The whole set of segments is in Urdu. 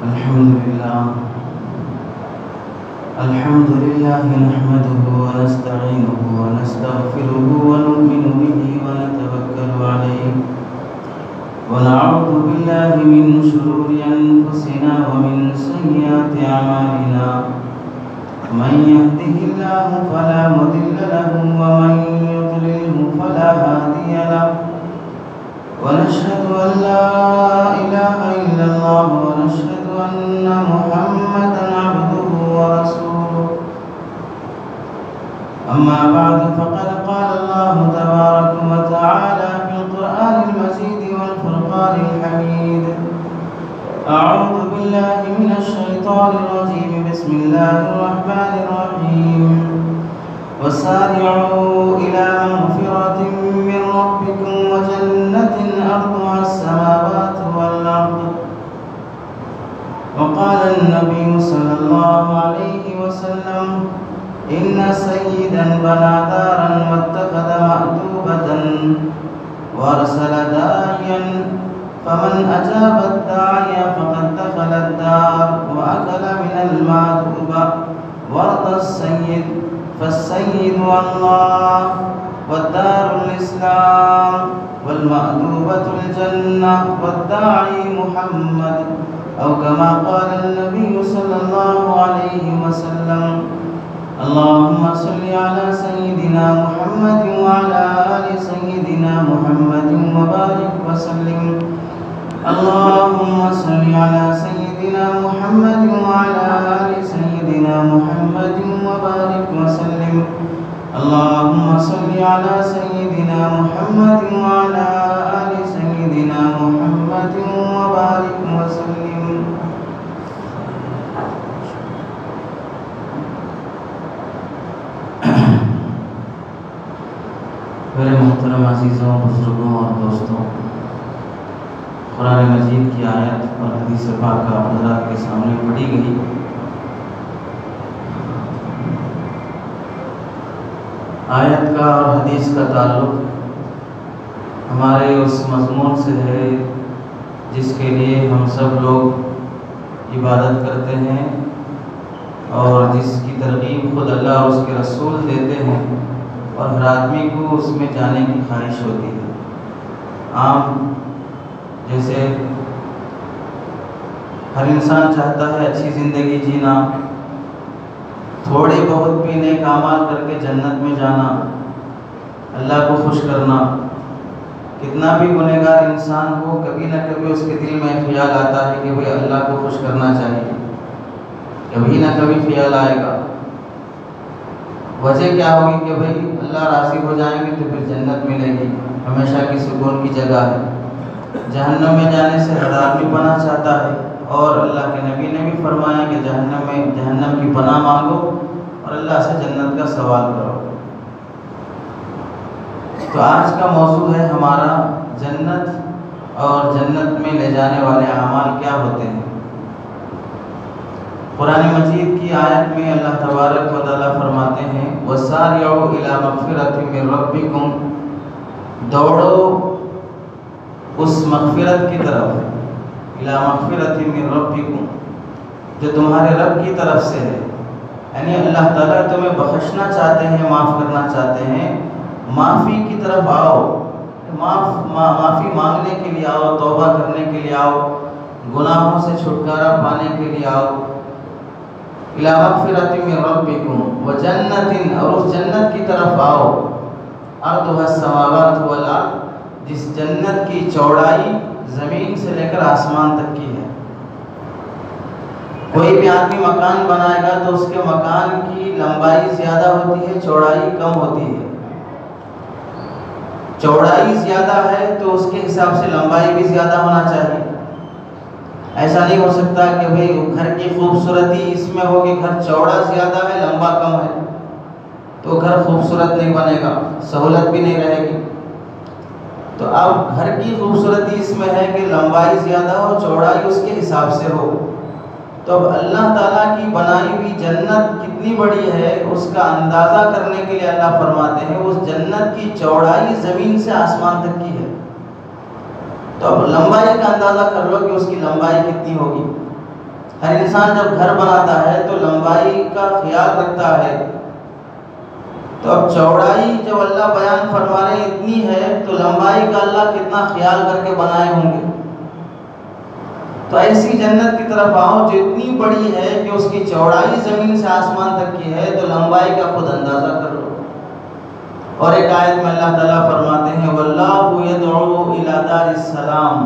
الحمد لله نحمده ونستعينه ونستغفره ونؤمن به ونتوكل عليه ونعوذ بالله من شرور أنفسنا ومن سيئات أعمالنا من يهده الله فلا مضل له ومن يضلله فلا هادي له ونشهد أن لا إله إلا الله ونشهد أن محمدا عبده ورسوله أما بعد فقد قال الله تبارك وتعالى في القرآن المجيد والفرقان الحميد أعوذ بالله من الشيطان الرجيم بسم الله الرحمن الرحيم وسارعوا إلى مغفرة من ربكم وجنة أرضها السماوات والأرض وقال النبي صلى الله عليه وسلم إن سيدا بنى دارا واتخذ مأدوبة وأرسل داعيا فمن أجاب الداعي فقد دخل الدار وأكل من المأدوبة ورد السيد فالسيد الله والدار الإسلام والمأدوبة الجنة والداعي محمد أو كما قال النبي صلى الله عليه وسلم اللهم صل على سيدنا محمد وعلى آل سيدنا محمد وبارك وسلم اللهم صل على سيدنا محمد وعلى آل سيدنا محمد وبارك وسلم اللهم صل على سيدنا محمد وعلى آل سيدنا محمد وبارك وسلم میرے محترم عزیزوں، بزرگوں اور دوستوں، قرآن مجید کی آیت اور حدیث پاک آپ حضرات کے سامنے پڑھی گئی۔ آیت کا اور حدیث کا تعلق ہمارے اس مضمون سے ہے جس کے لیے ہم سب لوگ عبادت کرتے ہیں اور جس کی ترغیب خود اللہ اور اس کے رسول دیتے ہیں، اور ہر آدمی کو اس میں جانے کی خواہش ہوتی ہے۔ عام جیسے ہر انسان چاہتا ہے اچھی زندگی جینا، تھوڑے بہت بھی نیک اعمال کر کے جنت میں جانا، اللہ کو خوش کرنا۔ کتنا بھی گنہگار انسان ہو، کبھی نہ کبھی اس کے دل میں خیال آتا ہے کہ بھئی اللہ کو خوش کرنا چاہیے، کبھی نہ کبھی خیال آئے گا۔ وجہ کیا ہوگی کہ بھئی اللہ راضی ہو جائیں گے تو پھر جنت ملے گی، ہمیشہ کی سکون کی جگہ ہے۔ جہنم میں جانے سے ہر آدمی پناہ چاہتا ہے، اور اللہ کے نبی نے بھی فرمایا کہ جہنم کی پناہ مانگو اور اللہ سے جنت کا سوال کرو۔ تو آج کا موضوع ہے ہمارا جنت، اور جنت میں لے جانے والے اعمال کیا ہوتے ہیں۔ قرآن مجید کی آیت میں اللہ تبارک و تعالیٰ فرماتے ہیں وَسَارِعُوا إِلَى مَغْفِرَةٍ مِّن رَبِّكُمْ، دوڑو اس مغفرت کی طرف، إِلَى مَغْفِرَةٍ مِّن رَبِّكُمْ، جو تمہارے رب کی طرف سے ہے، یعنی اللہ تعالیٰ تمہیں بخشنا چاہتے ہیں، معاف کرنا چاہتے ہیں، معافی کی طرف آؤ، معافی مانگنے کے لیے آؤ، توبہ کرنے کے لیے آؤ، گناہوں سے چھٹکارا پانے کے لیے آؤ۔ إِلَى مَغْفِرَةٍ مِّن رَبِّكُمْ وَجَنَّةٍ، اور اس جنت کی طرف آؤ، أَرْضُهَا السَّمَاوَاتُ وَالْأَرْضُ، جس جنت کی چوڑائی زمین سے لے کر آسمان تک کی ہے۔ کوئی بھی آدمی مکان بنائے گا تو اس کے مکان کی لمبائی زیادہ ہوتی ہے، چوڑائی کم ہوتی ہے۔ چوڑائی زیادہ ہے تو اس کے حساب سے لمبائی بھی زیادہ ہونا چاہیے۔ ایسا نہیں ہو سکتا کہ بھئی گھر کی خوبصورتی اس میں ہو کہ گھر چوڑا زیادہ ہے، لمبا کم ہے، تو گھر خوبصورت نہیں بنے گا، سہولت بھی نہیں رہے گی۔ تو اب گھر کی خوبصورتی اس میں ہے کہ لمبائی زیادہ ہو، چوڑائی اس کے حساب سے ہو۔ تو اب اللہ تعالیٰ کی بنائی ہوئی جنت کتنی بڑی ہے اس کا اندازہ کرنے کے لیے اللہ فرماتے ہیں اس جنت کی چوڑائی زمین سے آسمان تک کی ہے۔ تو اب لمبائی کا اندازہ کر لو کہ اس کی لمبائی کتنی ہوگی۔ ہر انسان جب گھر بناتا ہے تو لمبائی کا خیال رکھتا ہے، تو اب چوڑائی جب اللہ بیان فرما رہے ہیں اتنی ہے تو لمبائی کا اللہ کتنا خیال کر کے بنائے ہوں گے۔ تو ایسی جنت کی طرف آؤ جو اتنی بڑی ہے کہ اس کی چوڑائی زمین سے آسمان تک کی ہے، تو لمبائی کا خود اندازہ کر لو۔ اور ایک آیت میں اللہ تعالیٰ فرماتے ہیں وَاللَّهُ يَدْعُو إِلَى دَارِ السَّلَامِ،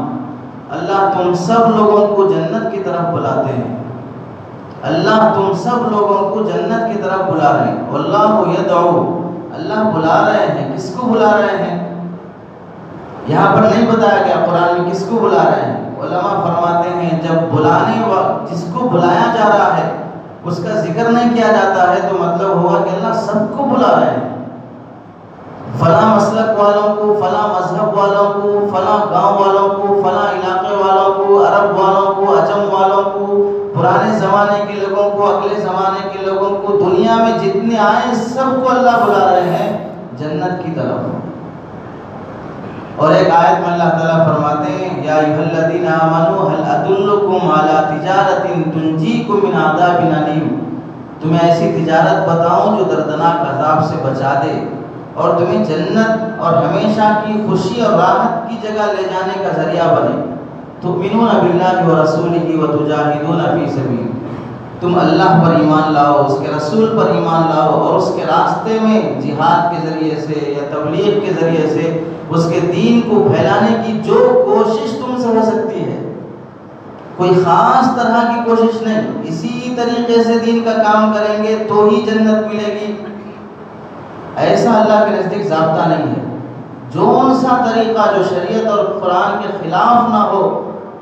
اللہ تم سب لوگوں کو جنت کی طرف بلاتے ہیں، اللہ تم سب لوگوں کو جنت کی طرف بلا رہے ہیں۔ وَاللَّهُ يَدْعُو، اللہ بلا رہے ہیں، کس کو بلا رہے ہیں؟ یہاں پر نہیں بتایا گیا قرآن میں کس کو بلا رہے ہیں۔ علماء فرماتے ہیں جب جس کو بلایا جا رہا ہے اس کا ذکر نہیں کیا جاتا ہے تو مطلب ہوا کہ اللہ سب کو بلا رہے ہیں، فلاں مسلک والوں کو، فلاں مذہب والوں کو، فلاں گاؤں والوں کو، فلاں علاقے والوں کو، عرب والوں کو، عجم والوں کو، پرانے زمانے کے لوگوں کو، اگلے زمانے کے لوگوں کو، دنیا میں جتنے آئے سب کو اللہ بلا رہے ہیں جنت کی طرف۔ اور ایک آیت میں اللہ تعالیٰ فرماتے ہیں یا ایھا الذین آمنوا هل ادلکم علی تجارۃ تنجیکم من عذاب الیم، تمہیں ایسی تجارت بتاؤں جو دردناک عذاب سے بچا دے اور تمہیں جنت اور ہمیشہ کی خوشی اور راحت کی جگہ لے جانے کا ذریعہ بنے۔ تؤمنون باللہ ورسولہ وتجاہدون فی سبیلہ، تم اللہ پر ایمان لاؤ، اس کے رسول پر ایمان لاؤ اور اس کے راستے میں جہاد کے ذریعے سے یا تبلیغ کے ذریعے سے اس کے دین کو پھیلانے کی جو کوشش تم سے ہو سکتی ہے، کوئی خاص طرح کی کوشش نہیں، اسی طریقے سے دین کا کام کریں گے تو ہی جنت ملے گی، ایسا اللہ کے نزدیک ضابطہ نہیں ہے۔ جون سا طریقہ جو شریعت اور قرآن کے خلاف نہ ہو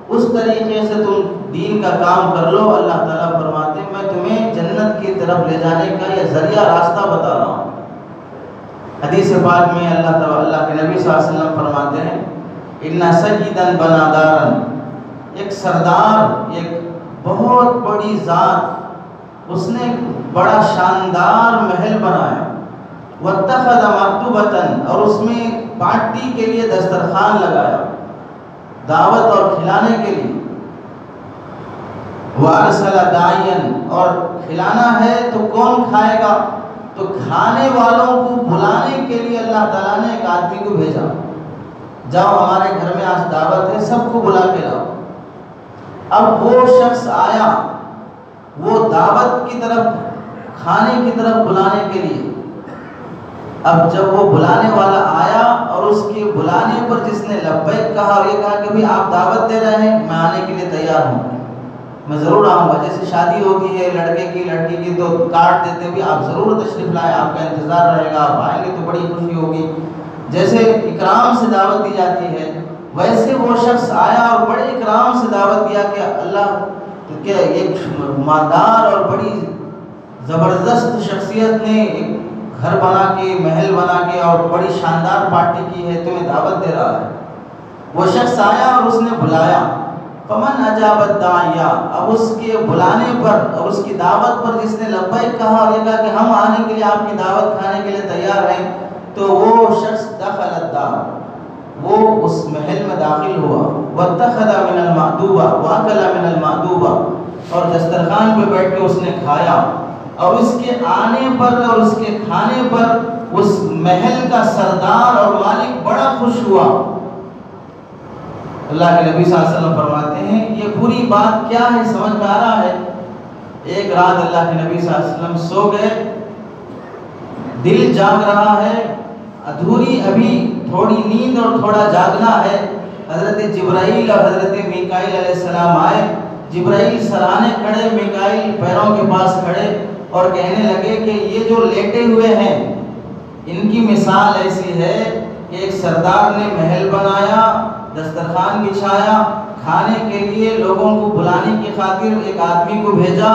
اس طریقے سے تم دین کا کام کر لو، اللہ تعالیٰ فرماتے ہیں میں تمہیں جنت کی طرف لے جانے کا یہ ذریعہ راستہ بتا رہا ہوں۔ حدیث پاک میں اللہ کے نبی صلی اللہ علیہ وسلم فرماتے ہیں ان سیدا بنا دارا، ایک سردار، ایک بہت بڑی ذات، اس نے بڑا شاندار محل بنایا، واتخذ مکتوبۃ، اور اس میں پارٹی کے لیے دسترخوان لگایا، دعوت اور کھلانے کے لیے، وارسل داعیا، اور کھلانا ہے تو کون کھائے گا، تو کھانے والوں کو بلانے کے لیے اللہ تعالیٰ نے ایک آدمی کو بھیجا، جاؤ ہمارے گھر میں آج دعوت ہے، سب کو بلا کے لاؤ۔ اب وہ شخص آیا، وہ دعوت کی طرف، کھانے کی طرف بلانے کے لیے، اب جب وہ بلانے والا آیا اور اس کے بلانے پر جس نے لبیک کہا اور یہ کہا کہ بھی آپ دعوت دے رہے ہیں، میں آنے کے لیے تیار ہوں، میں ضرور آؤں گا، جیسے شادی ہوتی ہے لڑکے کی لڑکی کی تو کارڈ دیتے بھی آپ ضرور تشریف لائیں، آپ کا انتظار رہے گا، آپ آئیں گے تو بڑی خوشی ہوگی، جیسے اکرام سے دعوت دی جاتی ہے ویسے وہ شخص آیا اور بڑے اکرام سے دعوت دیا کہ اللہ کہ ایک مالدار اور بڑی زبردست شخصیت نے ایک گھر بنا کے، محل بنا کے اور بڑی شاندار پارٹی کی ہے، تمہیں دعوت دے رہا ہے۔ وہ شخص آیا اور اس نے بلایا، فمن اجاب الداعیہ، اب اس کے بلانے پر اور اس کی دعوت پر جس نے لبیک کہا اور یہ کہا کہ ہم آنے کے لیے آپ کی دعوت کھانے کے لیے تیار ہیں، تو وہ شخص دخل الدار، وہ اس محل میں داخل ہوا، واتخذ من المأدوبہ واکل من المأدوبہ، اور دسترخوان پہ بیٹھ کے اس نے کھایا، اور اس کے آنے پر اور اس کے کھانے پر اس محل کا سردار اور مالک بڑا خوش ہوا۔ اللہ کے نبی صلی اللہ علیہ وسلم فرماتے ہیں یہ پوری بات کیا ہے سمجھ میں آ رہا ہے؟ ایک رات اللہ کے نبی صلی اللہ علیہ وسلم سو گئے، دل جاگ رہا ہے، ادھوری ابھی تھوڑی نیند اور تھوڑا جاگنا ہے، حضرت جبرائیل اور حضرت میکائیل علیہ السلام آئے، جبرائیل سرانے کھڑے، میکائیل پیروں کے پاس کھڑے اور کہنے لگے کہ یہ جو لیٹے ہوئے ہیں ان کی مثال ایسی ہے کہ ایک سردار نے محل بنایا، دسترخوان بچھایا، کھانے کے لیے لوگوں کو بلانے کی خاطر ایک آدمی کو بھیجا،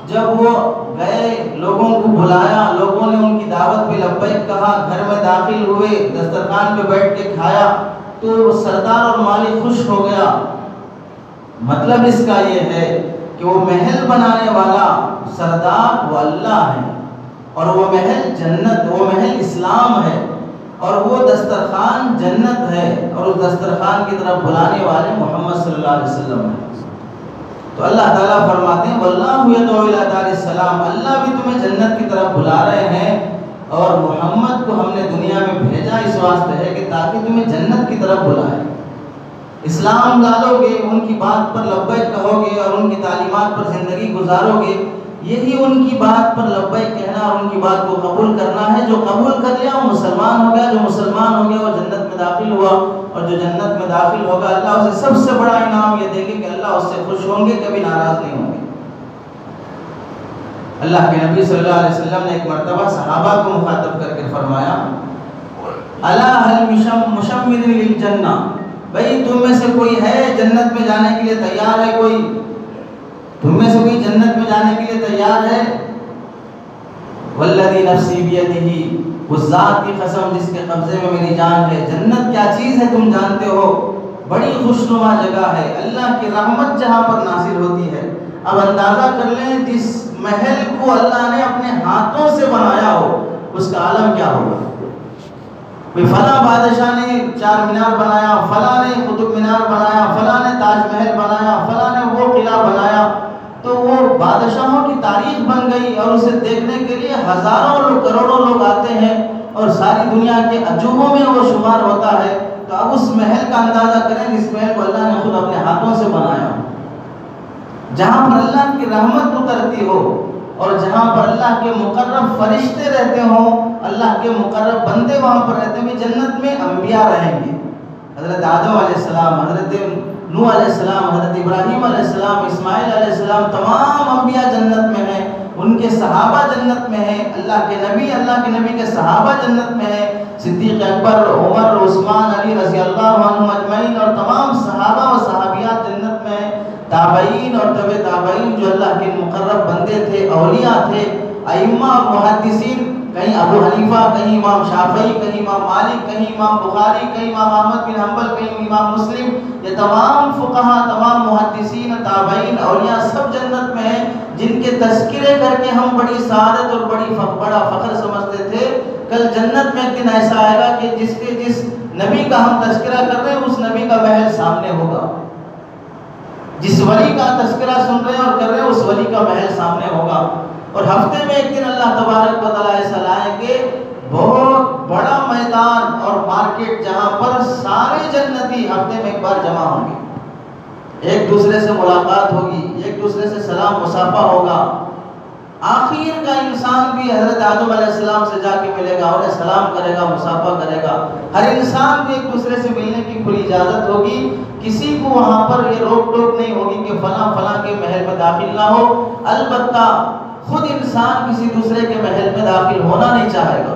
جب وہ گئے لوگوں کو بلایا، لوگوں نے ان کی دعوت پہ لبیک کہا، گھر میں داخل ہوئے، دسترخوان پہ بیٹھ کے کھایا، تو سردار اور مالک خوش ہو گیا۔ مطلب اس کا یہ ہے کہ وہ محل بنانے والا سردار وہ اللہ ہے، اور وہ محل جنت، وہ محل اسلام ہے، اور وہ دسترخوان جنت ہے، اور اس دسترخوان کی طرف بلانے والے محمد صلی اللہ علیہ وسلم ہیں۔ تو اللہ تعالیٰ فرماتے ہیں واللہ یدعو الی دار السلام، اللہ بھی تمہیں جنت کی طرف بلا رہے ہیں، اور محمد کو ہم نے دنیا میں بھیجا اس واسطے ہے کہ تاکہ تمہیں جنت کی طرف بلائے۔ اسلام ڈالو گے، ان کی بات پر لبیک کہو گے اور ان کی تعلیمات پر زندگی گزارو گے، یہی ان کی بات پر لبیک کہنا اور ان کی بات کو قبول کرنا ہے۔ جو قبول کر لیا وہ مسلمان ہو گیا، جو مسلمان ہو گیا وہ جنت میں داخل ہوا، اور جو جنت میں داخل ہوگا اللہ اسے سب سے بڑا انعام یہ دیں گے کہ اللہ اس سے خوش ہوں گے، کبھی ناراض نہیں ہوں گے۔ اللہ کے نبی صلی اللہ علیہ وسلم نے ایک مرتبہ صحابہ کو مخاطب کر کے فرمایا الا هل مشمر للجنہ، بھئی تم میں سے کوئی ہے جنت میں جانے کے لیے تیار ہے؟ کوئی تم میں سے کوئی جنت میں جانے کے لیے تیار ہے؟ والذی نفسی بیدہ، اس ذات کی قسم جس کے قبضے میں میری جان ہے، جنت کیا چیز ہے تم جانتے ہو، بڑی خوشنما جگہ ہے، اللہ کی رحمت جہاں پر نازل ہوتی ہے۔ اب اندازہ کر لیں جس محل کو اللہ نے اپنے ہاتھوں سے بنایا ہو اس کا عالم کیا ہوگا۔ کوئی فلاں بادشاہ نے چار مینار بنایا، فلاں نے قطب مینار بنایا، فلاں نے تاج محل بنایا، فلاں نے وہ قلعہ بنایا، تو وہ بادشاہوں کی تاریخ بن گئی، اور اسے دیکھنے کے لیے ہزاروں لوگ، کروڑوں لوگ آتے ہیں، اور ساری دنیا کے عجوبوں میں وہ شمار ہوتا ہے۔ تو اب اس محل کا اندازہ کریں جس محل کو اللہ نے خود اپنے ہاتھوں سے بنایا، جہاں پر اللہ کی رحمت اترتی ہو، اور جہاں پر اللہ کے مقرب فرشتے رہتے ہوں، اللہ کے مقرب بندے وہاں پر رہتے ہیں۔ جنت میں انبیاء رہیں گے، حضرت آدم علیہ السلام، حضرت نوح علیہ السلام، حضرت ابراہیم علیہ السلام، اسماعیل علیہ السلام، تمام انبیاء جنت میں ہیں، ان کے صحابہ جنت میں ہیں، اللہ کے نبی کے صحابہ جنت میں ہیں، صدیق اکبر، عمر، عثمان، علی رضی اللہ عنہم اجمعین، اور تمام صحابہ و صحابیات جنت میں ہیں، تابعین اور تبع تابعین جو اللہ کے مقرب بندے تھے، اولیاء تھے، ائمہ اور محدثین، کہیں ابو حنیفہ، کہیں امام شافعی، کہیں امام مالک، کہیں امام بخاری، کہیں امام احمد بن حنبل، کہیں امام مسلم، یہ تمام فقہاء، تمام محدثین، تابعین، اولیاء سب جنت میں ہیں، جن کے تذکرے کر کے ہم بڑی سعادت اور بڑا فخر سمجھتے تھے۔ کل جنت میں ایک دن ایسا آئے گا کہ جس نبی کا ہم تذکرہ کر رہے ہیں اس نبی کا محل سامنے ہوگا، جس ولی کا تذکرہ سن رہے ہیں اور کر رہے ہیں اس ولی کا محل سامنے ہوگا، اور ہفتے میں ایک دن اللہ تبارک و تعالیٰ ایسا لائیں گے، بہت بڑا میدان اور مارکیٹ جہاں پر سارے جنتی ہفتے میں ایک بار جمع ہوں گے، ایک دوسرے سے ملاقات ہوگی، ایک دوسرے سے سلام مصافحہ ہوگا۔ آخر کا انسان بھی حضرت آدم علیہ السلام سے جا کے ملے گا، انہیں سلام کرے گا، مصافحہ کرے گا، ہر انسان بھی ایک دوسرے سے ملنے کی کھلی اجازت ہوگی، کسی کو وہاں پر یہ روک ٹوک نہیں ہوگی کہ فلاں فلاں کے محل میں داخل نہ ہو۔ البتہ خود انسان کسی دوسرے کے محل میں داخل ہونا نہیں چاہے گا،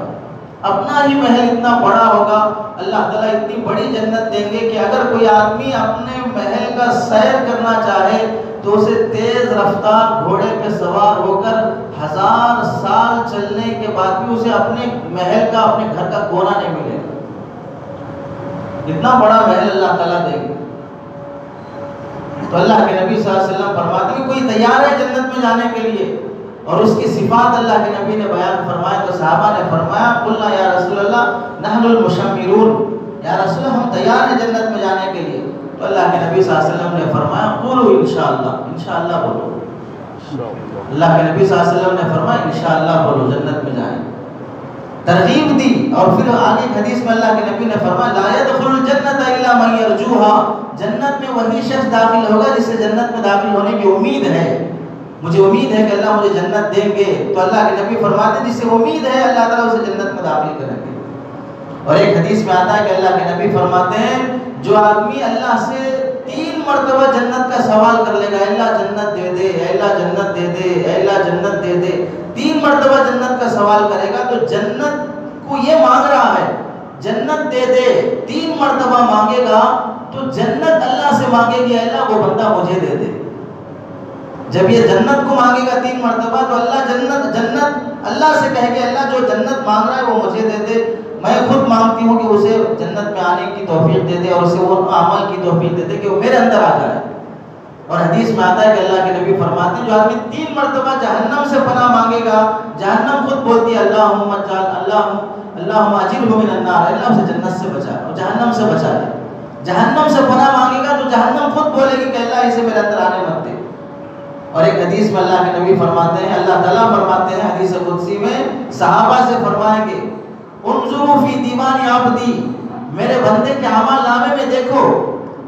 اپنا ہی محل اتنا بڑا ہوگا، اللہ تعالیٰ اتنی بڑی جنت دیں گے کہ اگر کوئی آدمی اپنے محل کا سیر کرنا چاہے تو اسے تیز رفتار گھوڑے پہ سوار ہو کر 1000 سال چلنے کے بعد بھی اسے اپنے محل کا، اپنے گھر کا کونا نہیں ملے گا، اتنا بڑا محل اللہ تعالیٰ دیں گے۔ تو اللہ کے نبی صلی اللہ علیہ وسلم فرماتے ہیں کوئی تیار ہے جنت میں جانے کے لیے، اور اس کی صفات اللہ کے نبی نے بیان فرمائے، تو صحابہ نے فرمایا قلنا یا رسول اللہ نحن المشمرون، یا رسول اللہ ہم تیار ہیں جنت میں جانے کے لیے۔ تو اللہ کے نبی صلی اللہ علیہ وسلم نے فرمایا قولوا انشاءاللہ، انشاءاللہ بولو۔ اللہ کے نبی صلی اللہ علیہ وسلم نے فرمایا انشاءاللہ بولو، جنت میں جائیں، ترغیب دی۔ اور پھر آگے حدیث میں اللہ کے نبی نے فرمایا لا يدخل الجنت الا من يرجوها، جنت میں وہی شخص داخل ہوگا جسے جنت میں داخل ہونے کی امید ہے، مجھے امید ہے کہ اللہ مجھے جنت دیں گے۔ تو اللہ کے نبی فرماتے ہیں جسے امید ہے اللہ تعالیٰ اسے جنت میں داخل کریں گے۔ اور ایک حدیث میں آتا ہے کہ اللہ کے نبی فرماتے ہیں جو آدمی اللہ سے 3 مرتبہ جنت کا سوال کر لے گا، اے اللہ جنت دے دے، اے اللہ جنت دے دے، اے اللہ جنت دے دے، 3 مرتبہ جنت کا سوال کرے گا، تو جنت کو یہ مانگ رہا ہے جنت دے دے، 3 مرتبہ مانگے گا تو جنت اللہ سے مانگے گی اے اللہ وہ بندہ مجھے دے دے۔ جب یہ جنت کو مانگے گا 3 مرتبہ تو اللہ جنت اللہ سے کہے گا اللہ جو جنت مانگ رہا ہے وہ مجھے دے دے، میں خود مانگتی ہوں کہ اسے جنت میں آنے کی توفیق دے دے اور اسے وہ عمل کی توفیق دے دے کہ وہ میرے اندر آ جائے۔ اور حدیث میں آتا ہے کہ اللہ کے نبی فرماتے ہیں جو آدمی 3 مرتبہ جہنم سے پناہ مانگے گا، جہنم خود بولتی ہے اللہم اجرہ من النار، اللہ اسے جنت سے بچا اور جہنم سے بچا لے۔ جہنم سے پناہ مانگے گا تو جہنم خود بولے گی کہ اللہ اسے میرے اندر آنے مت دے۔ اور ایک حدیث میں اللہ کے نبی فرماتے ہیں، اللہ تعالیٰ فرماتے ہیں حدیث قدسی میں، صحابہ سے فرمائیں گے انظروا فی دیوان عبدی، میرے بندے کے اعمال نامے میں دیکھو،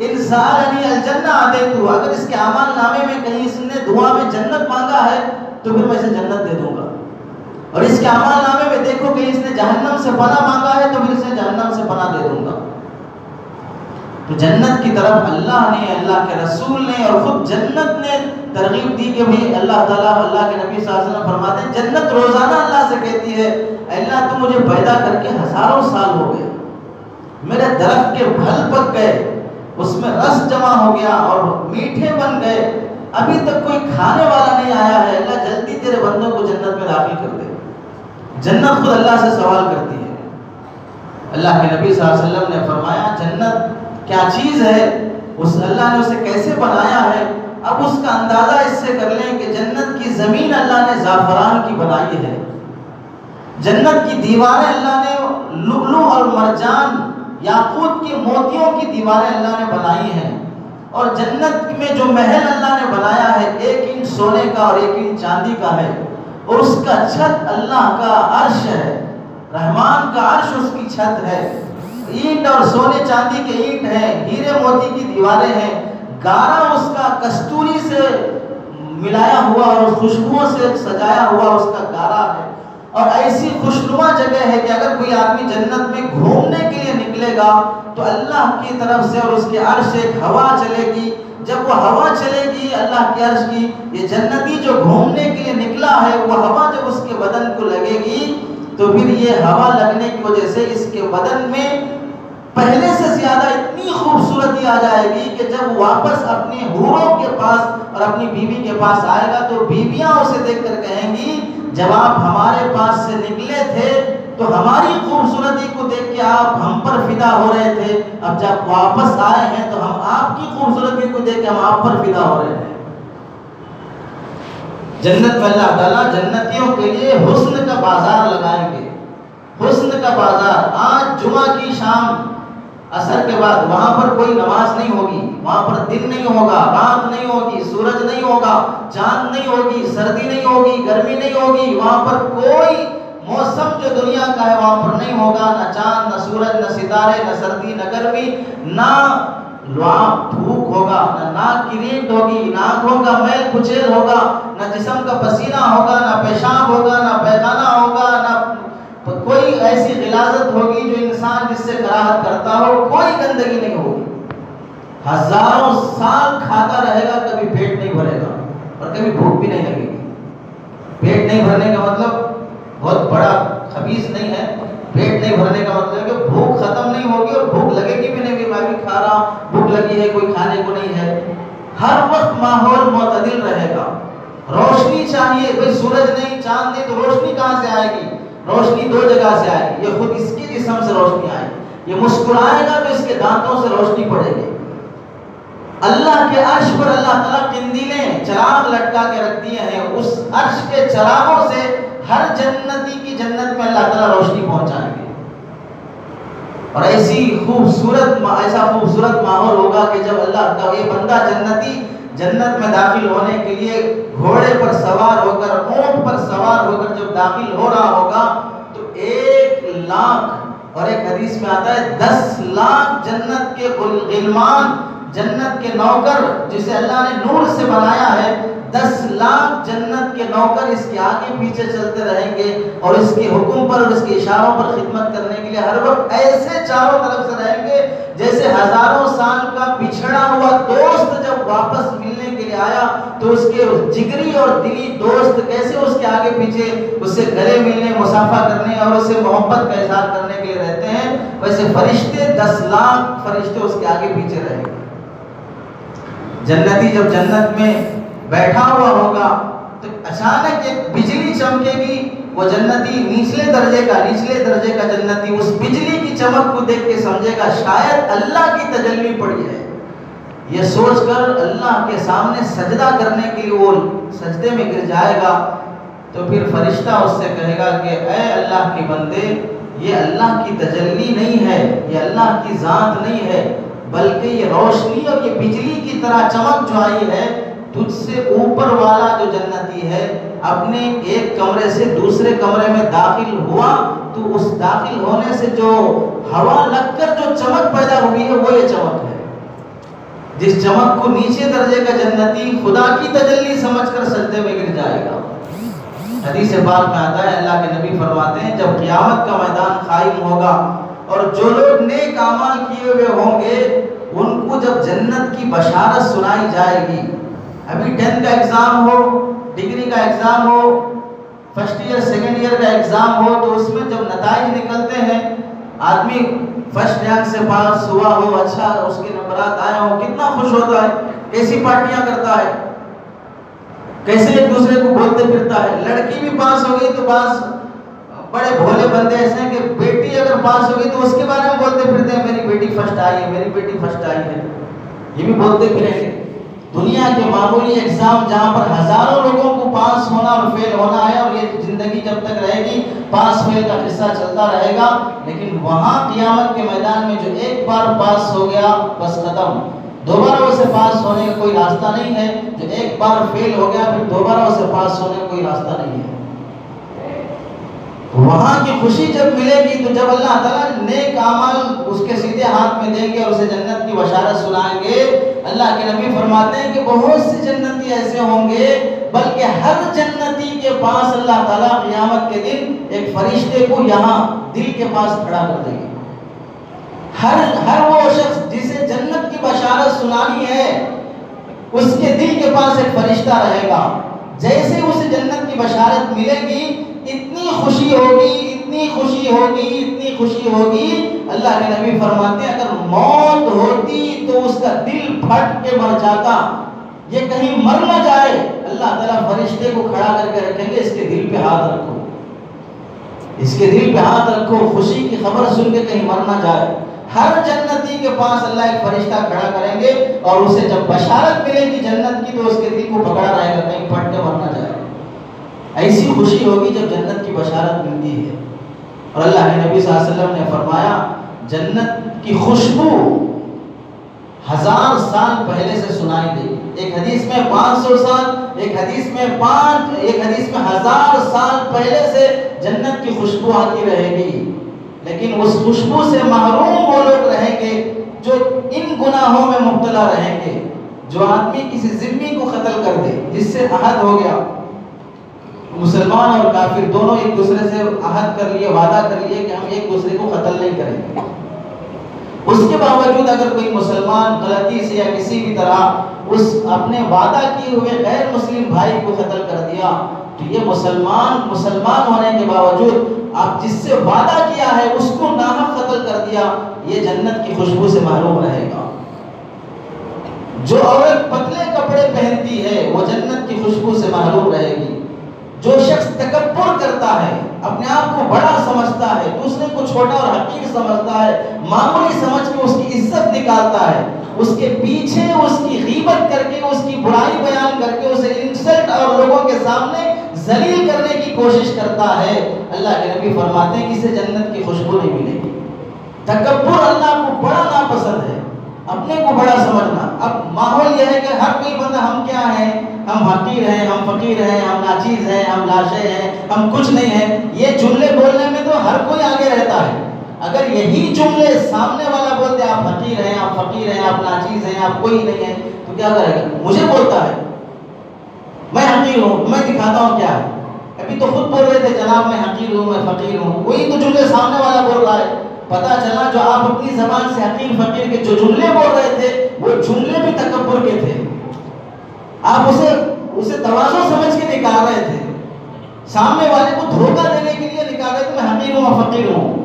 ان سالنی الجنہ اعطیتہ، اگر اس کے اعمال نامے میں کہیں اس نے دعا میں جنت مانگا ہے تو پھر میں اسے جنت دے دوں گا، اور اس کے اعمال نامے میں دیکھو کہ اس نے جہنم سے پناہ مانگا ہے تو پھر اسے جہنم سے پناہ دے دوں گا۔ تو جنت کی طرف اللہ نے، اللہ کے رسول نے اور خود جنت نے ترغیب دی کہ بھئی اللہ تعالیٰ، اللہ کے نبی صلی اللہ علیہ وسلم فرماتے ہیں جنت روزانہ اللہ سے کہتی ہے اللہ تو مجھے پیدا کر کے ہزاروں سال ہو گئے، میرے درخت کے پھل پک گئے، اس میں رس جمع ہو گیا اور میٹھے بن گئے، ابھی تک کوئی کھانے والا نہیں آیا ہے، اللہ جلدی تیرے بندوں کو جنت میں داخل کر دے۔ جنت خود اللہ سے سوال کرتی ہے۔ اللہ کے نبی صلی اللہ علیہ وسلم نے فرمایا جنت کیا چیز ہے، اس اللہ نے اسے کیسے بنایا ہے، اب اس کا اندازہ اس سے کر لیں کہ جنت کی زمین اللہ نے زعفران کی بنائی ہے، جنت کی دیواریں اللہ نے لؤلؤ اور مرجان یاقوت کی موتیوں کی دیواریں اللہ نے بنائی ہیں، اور جنت میں جو محل اللہ نے بنایا ہے 1 انچ سونے کا اور 1 انچ چاندی کا ہے، اور اس کا چھت اللہ کا عرش ہے، رحمان کا عرش اس کی چھت ہے، اینٹ اور سونے چاندی کے اینٹ ہیں، ہیرے موتی کی دیواریں ہیں، گارا اس کا کستوری سے ملایا ہوا اور خوشبوؤں سے سجایا ہوا اس کا گارا ہے، اور ایسی خوشنما جگہ ہے کہ اگر کوئی آدمی جنت میں گھومنے کے لیے نکلے گا تو اللہ کی طرف سے اور اس کے عرش ایک ہوا چلے گی، جب وہ ہوا چلے گی اللہ کے عرش کی، یہ جنتی جو گھومنے کے لیے نکلا ہے وہ ہوا جب اس کے بدن کو لگے گی تو پھر یہ ہوا لگنے کی وجہ سے اس کے بدن میں پہلے سے زیادہ اتنی خوبصورتی آ جائے گی کہ جب واپس اپنے حوروں کے پاس اور اپنی بیوی کے پاس آئے گا تو بیویاں اسے دیکھ کر کہیں گی جب آپ ہمارے پاس سے نکلے تھے تو ہماری خوبصورتی کو دیکھ کے آپ ہم پر فدا ہو رہے تھے، اب جب واپس آئے ہیں تو ہم آپ کی خوبصورتی کو دیکھ کے ہم آپ پر فدا ہو رہے ہیں۔ جنت میں اللہ تعالیٰ جنتیوں کے لیے حسن کا بازار لگائیں گے، حسن کا بازار۔ آج جمعہ کی شام عصر کے بعد وہاں پر کوئی نماز نہیں ہوگی، وہاں پر دن نہیں ہوگا، رات نہیں ہوگی، سورج نہیں ہوگا، چاند نہیں ہوگی، سردی نہیں ہوگی، گرمی نہیں ہوگی، وہاں پر کوئی موسم جو دنیا کا ہے وہاں پر نہیں ہوگا، نہ چاند، نہ سورج، نہ ستارے، نہ سردی، نہ گرمی، نہ لعاب دھوپ ہوگا، نہ ناک کی رینٹ ہوگی، نہ آنکھوں کا میل کچیل ہوگا، نہ جسم کا پسینہ ہوگا، نہ پیشاب ہوگا، نہ پیخانہ ہوگا، نہ کوئی ایسی غلاظت ہوگی جو انسان جس سے کراہت کرتا ہو، کوئی گندگی نہیں ہوگی، ہزاروں سال کھاتا رہے گا، کبھی پیٹ نہیں بھرے گا اور کبھی بھوک بھی نہیں لگے گی۔ پیٹ نہیں بھرنے کا مطلب بہت بڑا خبیث نہیں ہے، پیٹ نہیں بھرنے کا مطلب ہے کہ بھوک ختم نہیں ہوگی اور بھوک لگے گی بھی نہیں کہ میں بھی کھا رہا ہوں، بھوک لگی ہے کوئی کھانے کو نہیں ہے، ہر وقت ماحول معتدل رہے گا۔ روشنی چاہیے، بھئی سورج نہیں چاند نہیں تو روشنی کہاں سے آئے گی؟ روشنی 2 جگہ سے آئے گی، یہ خود اس کی جسم سے روشنی آئے گی، یہ مسکرائے گا تو اس کے دانتوں سے روشنی پڑے گی۔ اللہ کے عرش پر اللہ تعالیٰ قندیلیں چراغ لٹکا کے رکھ دیے ہیں، اس عرش کے چراغوں سے ہر جنتی کی جنت میں اللہ تعالیٰ روشنی پہنچائیں گے، اور ایسا خوبصورت ماحول ہوگا کہ جب اللہ کا یہ بندہ جنتی جنت میں داخل ہونے کے لیے گھوڑے پر سوار ہو کر، اونٹ پر سوار ہو کر جب داخل ہو رہا ہوگا تو 1 لاکھ، اور ایک حدیث میں آتا ہے 10 لاکھ جنت کے غلمان، جنت کے نوکر جسے اللہ نے نور سے بنایا ہے، 10 لاکھ جنت کے نوکر اس کے آگے پیچھے چلتے رہیں گے اور اس کے حکم پر اور اس کے اشاروں پر خدمت کرنے کے لیے ہر وقت ایسے چاروں طرف سے رہیں گے جیسے ہزاروں سال کا بچھڑا ہوا دوست جب واپس ملنے کے لیے آیا تو اس کے جگری اور دلی دوست کیسے اس کے آگے پیچھے اس سے گلے ملنے، مصافحہ کرنے اور اس سے محبت کا اظہار کرنے کے لیے رہتے ہیں، ویسے فرشتے 10 لاکھ فرشتے اس کے آگے پیچھے رہیں گے۔ جنتی جب جنت میں بیٹھا ہوا ہوگا تو اچانک ایک بجلی چمکے گی، وہ جنتی نچلے درجے کا جنتی اس بجلی کی چمک کو دیکھ کے سمجھے گا شاید اللہ کی تجلی پڑی ہے، یہ سوچ کر اللہ کے سامنے سجدہ کرنے کے لیے وہ سجدے میں گر جائے گا، تو پھر فرشتہ اس سے کہے گا کہ اے اللہ کے بندے، یہ اللہ کی تجلی نہیں ہے، یہ اللہ کی ذات نہیں ہے، بلکہ یہ روشنی اور یہ بجلی کی طرح چمک جو آئی ہے تجھ سے اوپر والا جو جنتی ہے اپنے ایک کمرے سے دوسرے کمرے میں داخل ہوا تو اس داخل ہونے سے جو ہوا لگ کر جو چمک پیدا ہوئی ہے وہ یہ چمک ہے، جس چمک کو نیچے درجے کا جنتی خدا کی تجلی سمجھ کر سجدے میں گر جائے گا۔ حدیث پاک میں آتا ہے، اللہ کے نبی فرماتے ہیں جب قیامت کا میدان قائم ہوگا اور جو لوگ نیک اعمال کیے ہوئے ہوں گے ان کو جب جنت کی بشارت سنائی جائے گی، ابھی 10th کا ایگزام ہو، ڈگری کا ایگزام ہو، فرسٹ ایئر سیکنڈ ایئر کا ایگزام ہو، تو اس میں جب نتائج نکلتے ہیں، آدمی فرسٹ رینک سے پاس ہوا ہو، اچھا اس کے نمبرات آئے ہو، کتنا خوش ہوتا ہے، کیسی پارٹیاں کرتا ہے، کیسے ایک دوسرے کو بولتے پھرتا ہے۔ لڑکی بھی پاس ہو گئی تو بعض بڑے بھولے بندے ایسے ہیں کہ بیٹی اگر پاس ہو گئی تو اس کے بارے میں بولتے پھرتے ہیں، میری بیٹی فرسٹ آئی ہے، میری بیٹی فرسٹ آئی ہے، یہ بھی بولتے پھریں گے۔ دنیا کے معمولی ایگزام جہاں پر ہزاروں لوگوں کو پاس ہونا اور فیل ہونا ہے، اور یہ زندگی جب تک رہے گی پاس فیل کا قصہ چلتا رہے گا، لیکن وہاں قیامت کے میدان میں جو ایک بار پاس ہو گیا بس ختم، دوبارہ اسے پاس ہونے کا کوئی راستہ نہیں ہے، جو ایک بار فیل ہو گیا پھر دوبارہ اسے پاس ہونے کا کوئی راستہ نہیں ہے۔ وہاں کی خوشی جب ملے گی تو جب اللہ تعالیٰ نیک اعمال اس کے سیدھے ہاتھ میں دیں گے اور اسے جنت کی بشارت سنائیں گے، اللہ کے نبی فرماتے ہیں کہ بہت سے جنتی ایسے ہوں گے بلکہ ہر جنتی کے پاس اللہ تعالیٰ قیامت کے دن ایک فرشتے کو یہاں دل کے پاس کھڑا کر دیں گے۔ ہر وہ شخص جسے جنت کی بشارت سنانی ہے اس کے دل کے پاس ایک فرشتہ رہے گا، جیسے اسے جنت کی بشارت ملے گی اتنی خوشی ہوگی، اتنی خوشی ہوگی، اتنی خوشی ہوگی، اللہ کے نبی فرماتے ہیں اگر موت ہوتی تو اس کا دل پھٹ کے مر جاتا، یہ کہیں مر نہ جائے، اللہ تعالیٰ فرشتے کو کھڑا کر کے رکھیں گے، اس کے دل پہ ہاتھ رکھو، اس کے دل پہ ہاتھ رکھو، خوشی کی خبر سن کے کہیں مر نہ جائے۔ ہر جنتی کے پاس اللہ ایک فرشتہ کھڑا کریں گے اور اسے جب بشارت ملے گی جنت کی تو اس کے دل کو پکڑا رہے گا کہیں پھٹ کے مر نہ جائے۔ ایسی خوشی ہوگی جب جنت کی بشارت ملتی ہے۔ اور اللہ کے نبی صلی اللہ علیہ وسلم نے فرمایا جنت کی خوشبو 1000 سال پہلے سے سنائی دے گی، ایک حدیث میں 500 سال، ایک حدیث میں 1000 سال پہلے سے جنت کی خوشبو آتی رہے گی، لیکن اس خوشبو سے محروم وہ لوگ رہیں گے جو ان گناہوں میں مبتلا رہیں گے۔ جو آدمی کسی ذمہ کو قتل کر دے، جس سے عہد ہو گیا، مسلمان اور کافر دونوں ایک دوسرے سے عہد کر لیے، وعدہ کر لیے کہ ہم ایک دوسرے کو قتل نہیں کریں گے، اس کے باوجود اگر کوئی مسلمان غلطی سے یا کسی بھی طرح اس اپنے وعدہ کیے ہوئے غیر مسلم بھائی کو قتل کر دیا تو یہ مسلمان ہونے کے باوجود آپ جس سے وعدہ کیا ہے اس کو ناحق قتل کر دیا، یہ جنت کی خوشبو سے محروم رہے گا۔ جو عورت پتلے کپڑے پہنتی ہے وہ جنت کی خوشبو سے محروم رہے گی۔ جو شخص تکبر کرتا ہے، اپنے آپ کو بڑا سمجھتا ہے، دوسرے کو چھوٹا اور حقیر سمجھتا ہے، معمولی سمجھ کے اس کی عزت نکالتا ہے، اس کے پیچھے اس کی غیبت کر کے، اس کی برائی بیان کر کے اسے انسلٹ اور لوگوں کے سامنے ذلیل کرنے کی کوشش کرتا ہے، اللہ کے نبی فرماتے ہیں کہ اسے جنت کی خوشبو نہیں ملے گی۔ تکبر اللہ کو بڑا ناپسند ہے، اپنے کو بڑا سمجھنا۔ اب ماحول یہ ہے کہ ہر کوئی بندہ ہم کیا ہیں، ہم حقیر ہیں، ہم فقیر ہیں، ہم ناچیز ہیں، ہم لاشے ہیں، ہم کچھ نہیں ہیں، یہ جملے بولنے میں تو ہر کوئی آگے رہتا ہے۔ اگر یہی جملے سامنے والا بولتے آپ حقیر ہیں، آپ فقیر ہیں، آپ ناچیز ہیں، آپ کوئی نہیں ہیں، تو کیا کرے گا؟ مجھے بولتا ہے میں حقیر ہوں، میں دکھاتا ہوں کیا ہے۔ ابھی تو خود بول رہے تھے جناب میں حقیر ہوں، میں فقیر ہوں، وہی تو جملے سامنے والا بول رہا ہے۔ پتا چلا جو آپ اپنی زبان سے حقیر فقیر کے جو جملے بول رہے تھے وہ جملے بھی تکبر کے تھے، آپ اسے تواضع سمجھ کے نکال رہے تھے، سامنے والے کو دھوکہ دینے کے لیے نکال رہے تھے میں حقیر ہوں، میں فقیر ہوں۔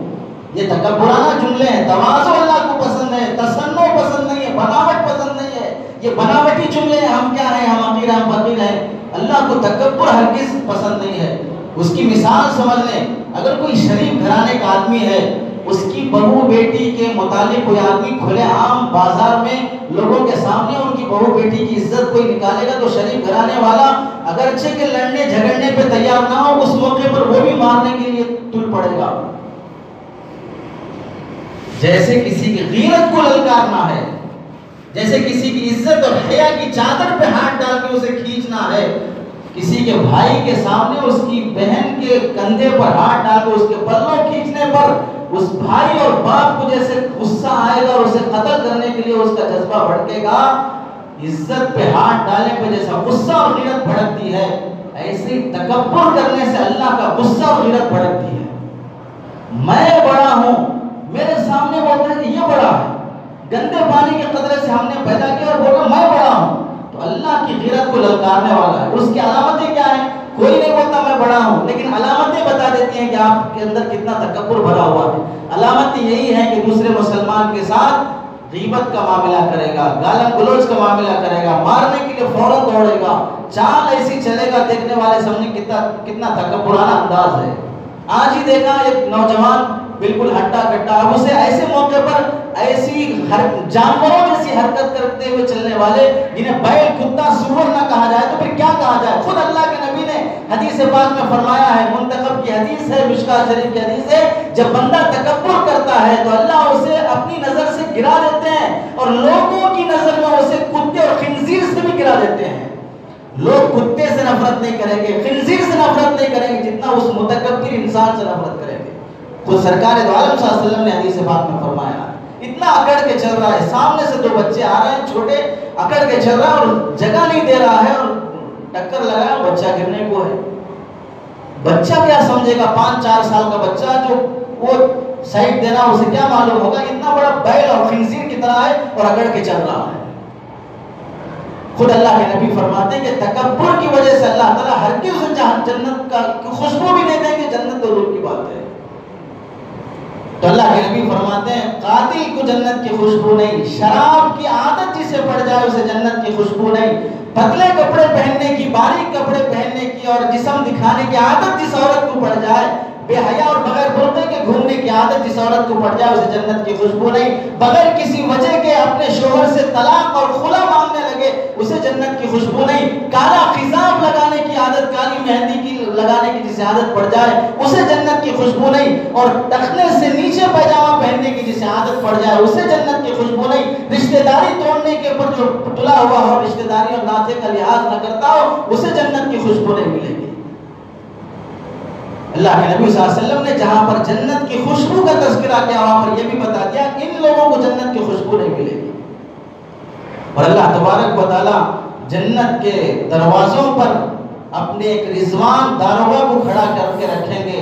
یہ تکبرانہ جملے ہیں، تواضع اللہ کو پسند ہے، تصنع پسند نہیں ہے، بناوٹ پسند نہیں ہے، یہ بناوٹی جملے ہیں، ہم کیا ہیں، ہم حقیر ہیں، ہم فقیر ہیں۔ اللہ کو تکبر ہرگز پسند نہیں ہے۔ اس کی مثال سمجھ لیں، اگر کوئی شریف گھرانے کا آدمی ہے، اس کی بہو بیٹی کے متعلق کوئی آدمی کھلے عام بازار میں لوگوں کے سامنے ان کی بہو بیٹی کی عزت کوئی نکالے گا تو شریف گھرانے والا اگرچہ کہ لڑنے جھگڑنے پہ تیار نہ ہو، اس موقع پر وہ بھی مارنے کے لیے تل پڑے گا۔ جیسے کسی کی غیرت کو للکارنا ہے، جیسے کسی کی عزت اور حیا کی چادر پہ ہاتھ ڈال کے اسے کسی کے بھائی کے سامنے اس کی بہن کے کندھے پر ہاتھ ڈال کے اس کے پلوں کھینچنے پر اس بھائی اور باپ کو جیسے غصہ آئے گا اور اسے قتل کرنے کے لیے اس کا جذبہ بھڑکے گا، عزت پہ ہاتھ ڈالنے پہ جیسا غصہ اور غیرت بھڑکتی ہے، ایسے تکبر کرنے سے اللہ کا غصہ اور غیرت بھڑکتی ہے۔ میں بڑا ہوں، میرے سامنے بولتا ہے کہ یہ بڑا ہے، گندے پانی کے قطرے سے ہم نے پیدا کیا اور بولا میں بڑا ہوں، تو اللہ کی غیرت کو للکارنے والا ہے۔ اس کی علامتیں کیا ہیں؟ کوئی نہیں بولتا میں بڑا ہوں، لیکن علامتیں بتا دیتی ہیں کہ آپ کے اندر کتنا تکبر بھرا ہوا ہے۔ علامتیں یہی ہے کہ دوسرے مسلمان کے ساتھ غیبت کا معاملہ کرے گا، گالم گلوچ کا معاملہ کرے گا، مارنے کے لیے فوراً دوڑے گا، چال ایسی چلے گا دیکھنے والے سمجھیں کتنا تکبرانہ انداز ہے۔ آج ہی دیکھا ایک نوجوان بالکل ہٹا کٹا، اب اسے ایسے موقع پر ایسی جانوروں جیسی حرکت کرتے ہوئے چلنے والے جنہیں بیل کتا سور نہ کہا جائے تو پھر کیا کہا جائے؟ خود اللہ کے نبی نے حدیث پاک میں فرمایا ہے، منتخب کی حدیث ہے، مشکات شریف کی حدیث ہے، جب بندہ تکبر کرتا ہے تو اللہ اسے اپنی نظر سے گرا دیتے ہیں اور لوگوں کی نظر میں اسے کتے اور خنزیر سے بھی گرا دیتے ہیں۔ لوگ کتے سے نفرت نہیں کریں گے، خنزیر سے نفرت نہیں کریں گے جتنا اس متکبر انسان سے نفرت کریں گے۔ خود سرکار دو عالم صلی اللہ علیہ وسلم نے حدیث پاک میں فرمایا، اتنا اکڑ کے چل رہا ہے، سامنے سے دو بچے آ رہے ہیں چھوٹے، اکڑ کے چل رہا ہے اور جگہ نہیں دے رہا ہے اور ٹکر لگا، بچہ گرنے کو ہے۔ بچہ کیا سمجھے گا؟ 5-4 سال کا بچہ جو وہ سائڈ دینا اسے کیا معلوم ہوگا؟ اتنا بڑا بیل اور خنزیر کی طرح ہے اور اکڑ کے چل رہا ہے۔ خود اللہ کے نبی فرماتے ہیں کہ تکبر کی وجہ سے اللہ تعالیٰ ہرگز جنت کا خوشبو بھی نہیں دیں گے، جنت تو دور کی بات ہے۔ تو اللہ کے نبی فرماتے ہیں قاتل کو جنت کی خوشبو نہیں، شراب کی عادت جسے پڑ جائے اسے جنت کی خوشبو نہیں، پتلے کپڑے پہننے کی، باریک کپڑے پہننے کی اور جسم دکھانے کی عادت جس عورت کو پڑ جائے، بے حیا اور بغیر برقعے کے گھومنے کی عادت جس عورت کو پڑ جائے اسے جنت کی خوشبو نہیں، بغیر کسی وجہ کے اپنے شوہر سے طلاق اور خلا مانگنے لگے اسے جنت کی خوشبو نہیں، کالا خضاب لگانے کی عادت، کالی مہندی کی لگانے کی جسے عادت پڑ جائے اسے جنت کی خوشبو نہیں، اور ٹخنے سے نیچے پیجامہ پہننے کی جسے عادت پڑ جائے اسے جنت کی خوشبو نہیں، رشتہ داری توڑنے کے اوپر جو تلا ہوا ہو، رشتہ داری اور ناطے کا لحاظ نہ کرتا ہو اسے جنت کی خوشبو نہیں ملے گی۔ اللہ کے نبی صلی اللہ علیہ وسلم نے جہاں پر جنت کی خوشبو کا تذکرہ کیا وہاں پر یہ بھی بتا دیا ان لوگوں کو جنت کی خوشبو نہیں ملے گی۔ اور اللہ تبارک و تعالی جنت کے دروازوں پر اپنے ایک رضوان داروغہ کو کھڑا کر کے رکھیں گے،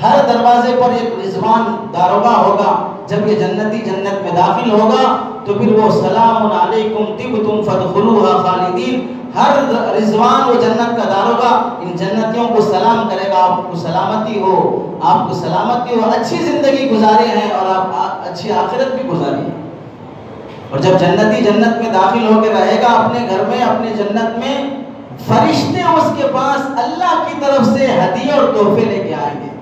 ہر دروازے پر ایک رضوان داروغہ ہوگا، جب یہ جنتی جنت میں داخل ہوگا تو پھر وہ سلام علیکم طبتم فادخلوها خالدین، ہر رضوان و جنت کا داروغہ ان جنتیوں کو سلام کرے گا، آپ کو سلامتی ہو، آپ کو سلامتی ہو، اچھی زندگی گزارے ہیں اور آپ اچھی آخرت بھی گزاری ہے۔ اور جب جنتی جنت میں داخل ہو کے رہے گا اپنے گھر میں، اپنے جنت میں، فرشتے اس کے پاس اللہ کی طرف سے ہدیے اور تحفے لے کے آئیں گے۔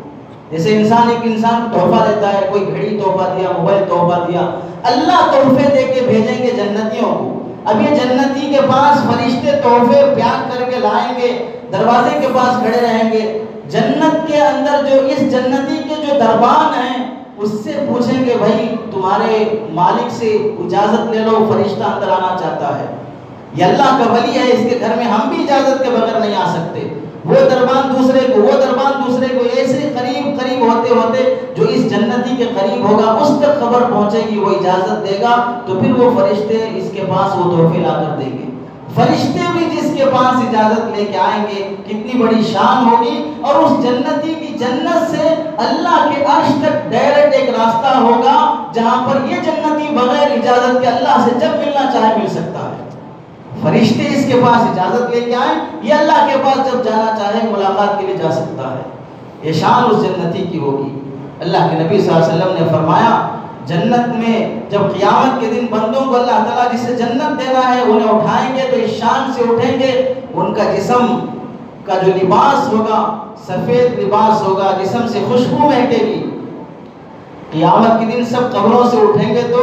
جیسے انسان ایک انسان کو تحفہ دیتا ہے، کوئی گھڑی تحفہ دیا، موبائل تحفہ دیا، اللہ تحفے دے کے بھیجیں گے جنتیوں کو۔ اب یہ جنتی کے پاس فرشتے تحفے پیک کر کے لائیں گے، دروازے کے پاس کھڑے رہیں گے، جنت کے اندر جو اس جنتی کے جو دربان ہیں اس سے پوچھیں گے بھائی تمہارے مالک سے اجازت لے لو، فرشتہ اندر آنا چاہتا ہے، یہ اللہ کا ولی ہے، اس کے گھر میں ہم بھی اجازت کے بغیر نہیں آ سکتے۔ وہ دربان دوسرے کو، وہ دربان دوسرے کو، ایسے قریب قریب ہوتے ہوتے جو اس جنتی کے قریب ہوگا اس تک خبر پہنچے گی، وہ اجازت دے گا تو پھر وہ فرشتے اس کے پاس وہ تحفے لا کر دیں گے۔ فرشتے بھی جس کے پاس اجازت لے کے آئیں گے، کتنی بڑی شان ہوگی، اور اس جنتی کی جنت سے اللہ کے عرش تک ڈائریکٹ ایک راستہ ہوگا جہاں پر یہ جنتی بغیر اجازت کے اللہ سے جب ملنا چاہے مل سکتا ہے۔ فرشتے اس کے پاس اجازت لے کے آئیں، یہ اللہ کے پاس جب جانا چاہے ملاقات کے لیے جا سکتا ہے۔ یہ شان اس جنتی کی ہوگی۔ اللہ کے نبی صلی اللہ علیہ وسلم نے فرمایا جنت میں جب قیامت کے دن بندوں کو اللہ تعالیٰ جسے جنت دینا ہے انہیں اٹھائیں گے تو اس شان سے اٹھیں گے، ان کا جسم کا جو لباس ہوگا سفید لباس ہوگا، جسم سے خوشبو مہکے گی۔ قیامت کے دن سب قبروں سے اٹھیں گے تو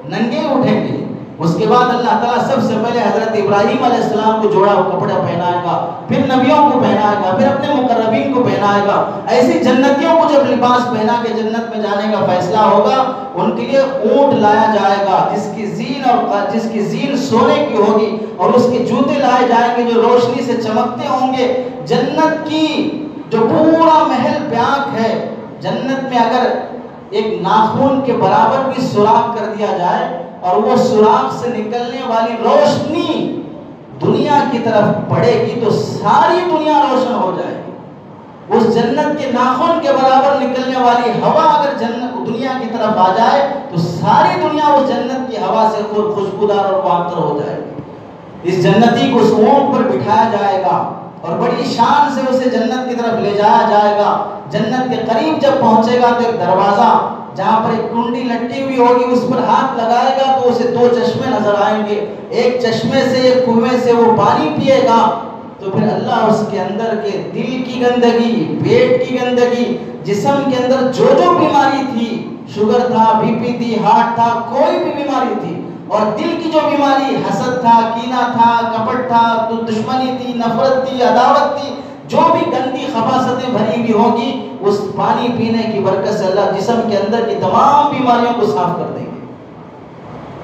ننگے اٹھیں گے۔ اس کے بعد اللہ تعالیٰ سب سے پہلے حضرت ابراہیم علیہ السلام کو جوڑا کپڑا پہنائے گا، پھر نبیوں کو پہنائے گا، پھر اپنے مقربین کو پہنائے گا۔ ایسی جنتیوں کو جب لباس پہنا کے جنت میں جانے کا فیصلہ ہوگا ان کے لیے اونٹ لایا جائے گا جس کی زین سونے کی ہوگی، اور اس کے جوتے لائے جائیں گے جو روشنی سے چمکتے ہوں گے۔ جنت کی جو پورا محل بیاک ہے، جنت میں اگر ایک ناخن کے برابر بھی سوراخ کر دیا جائے اور وہ سوراخ سے نکلنے والی روشنی دنیا کی طرف پڑے گی تو ساری دنیا روشن ہو جائے گی۔ اس جنت کے ناخن کے برابر نکلنے والی ہوا اگر جنت دنیا کی طرف آ جائے تو ساری دنیا اس جنت کی ہوا سے خوشبودار اور معطر ہو جائے گی۔ اس جنتی کو اس اونٹ پر بٹھایا جائے گا اور بڑی شان سے اسے جنت کی طرف لے جایا جائے گا۔ جنت کے قریب جب پہنچے گا تو ایک دروازہ جہاں پر ایک کنڈی لٹی ہوئی ہوگی، اس پر ہاتھ لگائے گا تو اسے دو چشمے نظر آئیں گے۔ ایک چشمے سے، ایک کنویں سے وہ پانی پیے گا تو پھر اللہ اس کے اندر کے دل کی گندگی، پیٹ کی گندگی، جسم کے اندر جو جو بیماری تھی، شوگر تھا، بی پی تھی، ہارٹ تھا، کوئی بھی بیماری تھی، اور دل کی جو بیماری حسد تھا، کینہ تھا، کپٹ تھا، تو دشمنی تھی، نفرت تھی، عداوت تھی، جو بھی گندی خباثتیں بھری ہوئی ہوگی، اس پانی پینے کی برکت سے اللہ جسم کے اندر کی تمام بیماریوں کو صاف کر دیں گے۔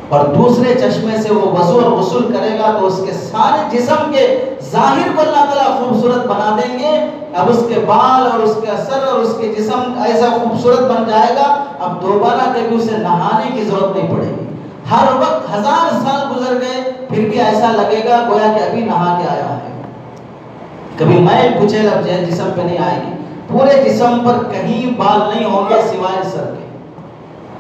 اور دوسرے چشمے سے وہ وضو اور غسل کرے گا تو اس کے سارے جسم کے ظاہر کو اللہ تعالیٰ خوبصورت بنا دیں گے۔ اب اس کے بال اور اس کے سر اور اس کے جسم ایسا خوبصورت بن جائے گا، اب دوبارہ کبھی اسے نہانے کی ضرورت نہیں پڑے گی۔ ہر وقت 1000 سال گزر گئے پھر بھی ایسا لگے گا گویا کہ ابھی نہا کے آیا ہے۔ کبھی میل کچیل اب جسم پہ نہیں آئے گی، پورے جسم پر کہیں بال نہیں ہوں گے سوائے سر کے،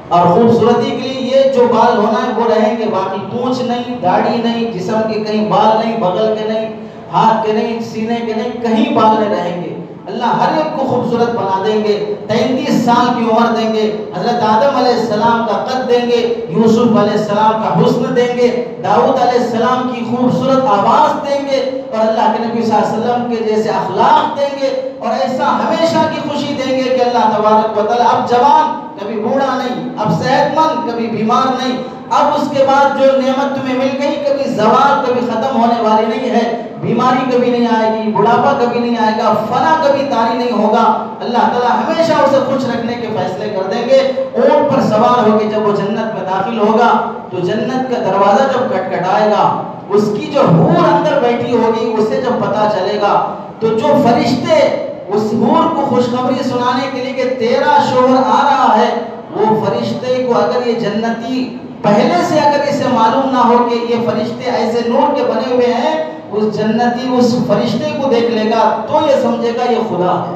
اور خوبصورتی کے لیے یہ جو بال ہونا ہے وہ رہیں گے، باقی پونچھ نہیں، داڑھی نہیں، جسم کے کہیں بال نہیں، بغل کے نہیں، ہاتھ کے نہیں، سینے کے نہیں، کہیں بال نہیں رہیں گے۔ اللہ ہر ایک کو خوبصورت بنا دیں گے، 33 سال کی عمر دیں گے، حضرت آدم علیہ السلام کا قد دیں گے، یوسف علیہ السلام کا حسن دیں گے، داؤد علیہ السلام کی خوبصورت آواز دیں گے، اور اللہ کے نبی صلی اللہ علیہ وسلم کے جیسے اخلاق دیں گے، اور ایسا ہمیشہ کی خوشی دیں گے کہ اللہ تبارک و تعالیٰ اب جوان کبھی بوڑھا نہیں، اب صحت مند کبھی بیمار نہیں، اب اس کے بعد جو نعمت تمہیں مل گئی کبھی زوال کبھی ختم ہونے والی نہیں ہے، بیماری کبھی نہیں آئے گی، بڑھاپا کبھی نہیں آئے گا، فنا کبھی طاری نہیں ہوگا۔ اللہ تعالیٰ ہمیشہ اسے خوش رکھنے کے فیصلے کر دیں گے۔ اونٹ پر سوار ہو کے جب وہ جنت میں داخل ہوگا تو جنت کا دروازہ جب کھٹکھٹائے گا، اس کی جو حور اندر بیٹھی ہوگی اسے جب پتا چلے گا تو جو فرشتے اس حور کو خوشخبری سنانے کے لیے کہ تیرا شوہر آ رہا ہے، وہ فرشتے کو اگر یہ جنتی پہلے سے اگر اسے معلوم نہ ہو کہ یہ فرشتے ایسے نور کے بنے ہوئے ہیں، اس جنتی اس فرشتے کو دیکھ لے گا تو یہ سمجھے گا یہ خدا ہے،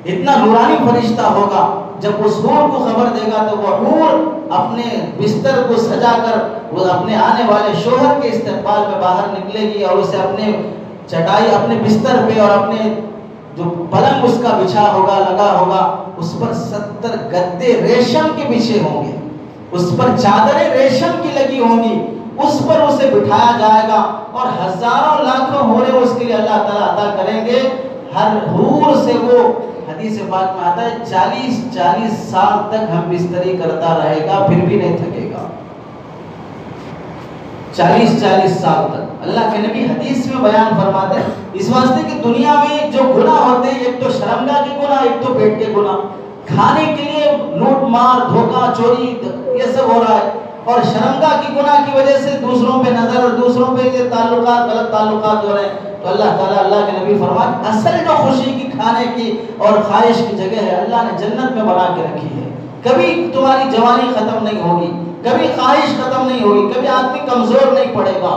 اتنا نورانی فرشتہ ہوگا۔ جب اس حور کو خبر دے گا تو وہ حور اپنے بستر کو سجا کر وہ اپنے آنے والے شوہر کے استقبال میں باہر نکلے گی، اور اسے اپنے چٹائی، اپنے بستر پہ اور اپنے جو پلنگ اس کا بچھا ہوگا، لگا ہوگا، اس پر 70 گدے ریشم کے بچھے ہوں گے، اس پر چادریں ریشم کی لگی ہوں گی، اس پر اسے بٹھایا جائے گا، اور ہزاروں لاکھوں حوریں اس کے لیے اللہ تعالیٰ عطا کریں گے۔ ہر حور سے وہ حدیث پاک میں آتا ہے 40 سال تک ہم بستری کرتا رہے گا پھر بھی نہیں تھکے گا، 40 سال تک۔ اللہ کے نبی حدیث میں بیان فرماتے ہیں اس واسطے کہ دنیا میں جو گناہ ہوتے ہیں، ایک تو شرمگاہ کے گناہ، ایک تو پیٹ کے گناہ، کھانے کے لیے لوٹ مار، دھوکہ، چوری، یہ سب ہو رہا ہے، اور شرمگاہ کی گناہ کی وجہ سے دوسروں پہ نظر اور دوسروں پہ یہ تعلقات، غلط تعلقات ہو رہے ہیں۔ تو اللہ تعالیٰ، اللہ کے نبی فرماتے اصل جو خوشی کی، کھانے کی اور خواہش کی جگہ ہے، اللہ نے جنت میں بنا کے رکھی ہے۔ کبھی تمہاری جوانی ختم نہیں ہوگی، کبھی خواہش ختم نہیں ہوگی، کبھی آدمی کمزور نہیں پڑے گا،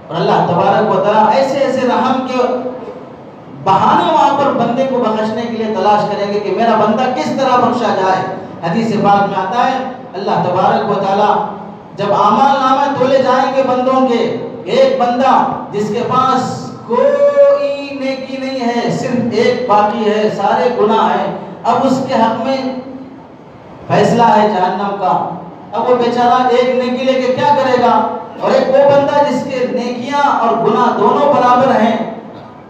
اور اللہ تبارک و تعالیٰ ایسے ایسے رحم کے بہانے وہاں پر بندے کو بخشنے کے لیے تلاش کریں گے کہ میرا بندہ کس طرح بخشا جائے۔ حدیث پاک میں آتا ہے اللہ تبارک و تعالیٰ جب اعمال نامے تولے جائیں گے بندوں کے، ایک بندہ جس کے پاس کوئی نیکی نہیں ہے، صرف ایک باقی ہے، سارے گناہ ہیں، اب اس کے حق میں فیصلہ ہے جہنم کا، اب وہ بیچارہ ایک نیکی لے کے کیا کرے گا، اور ایک وہ بندہ جس کے نیکیاں اور گناہ دونوں برابر ہیں،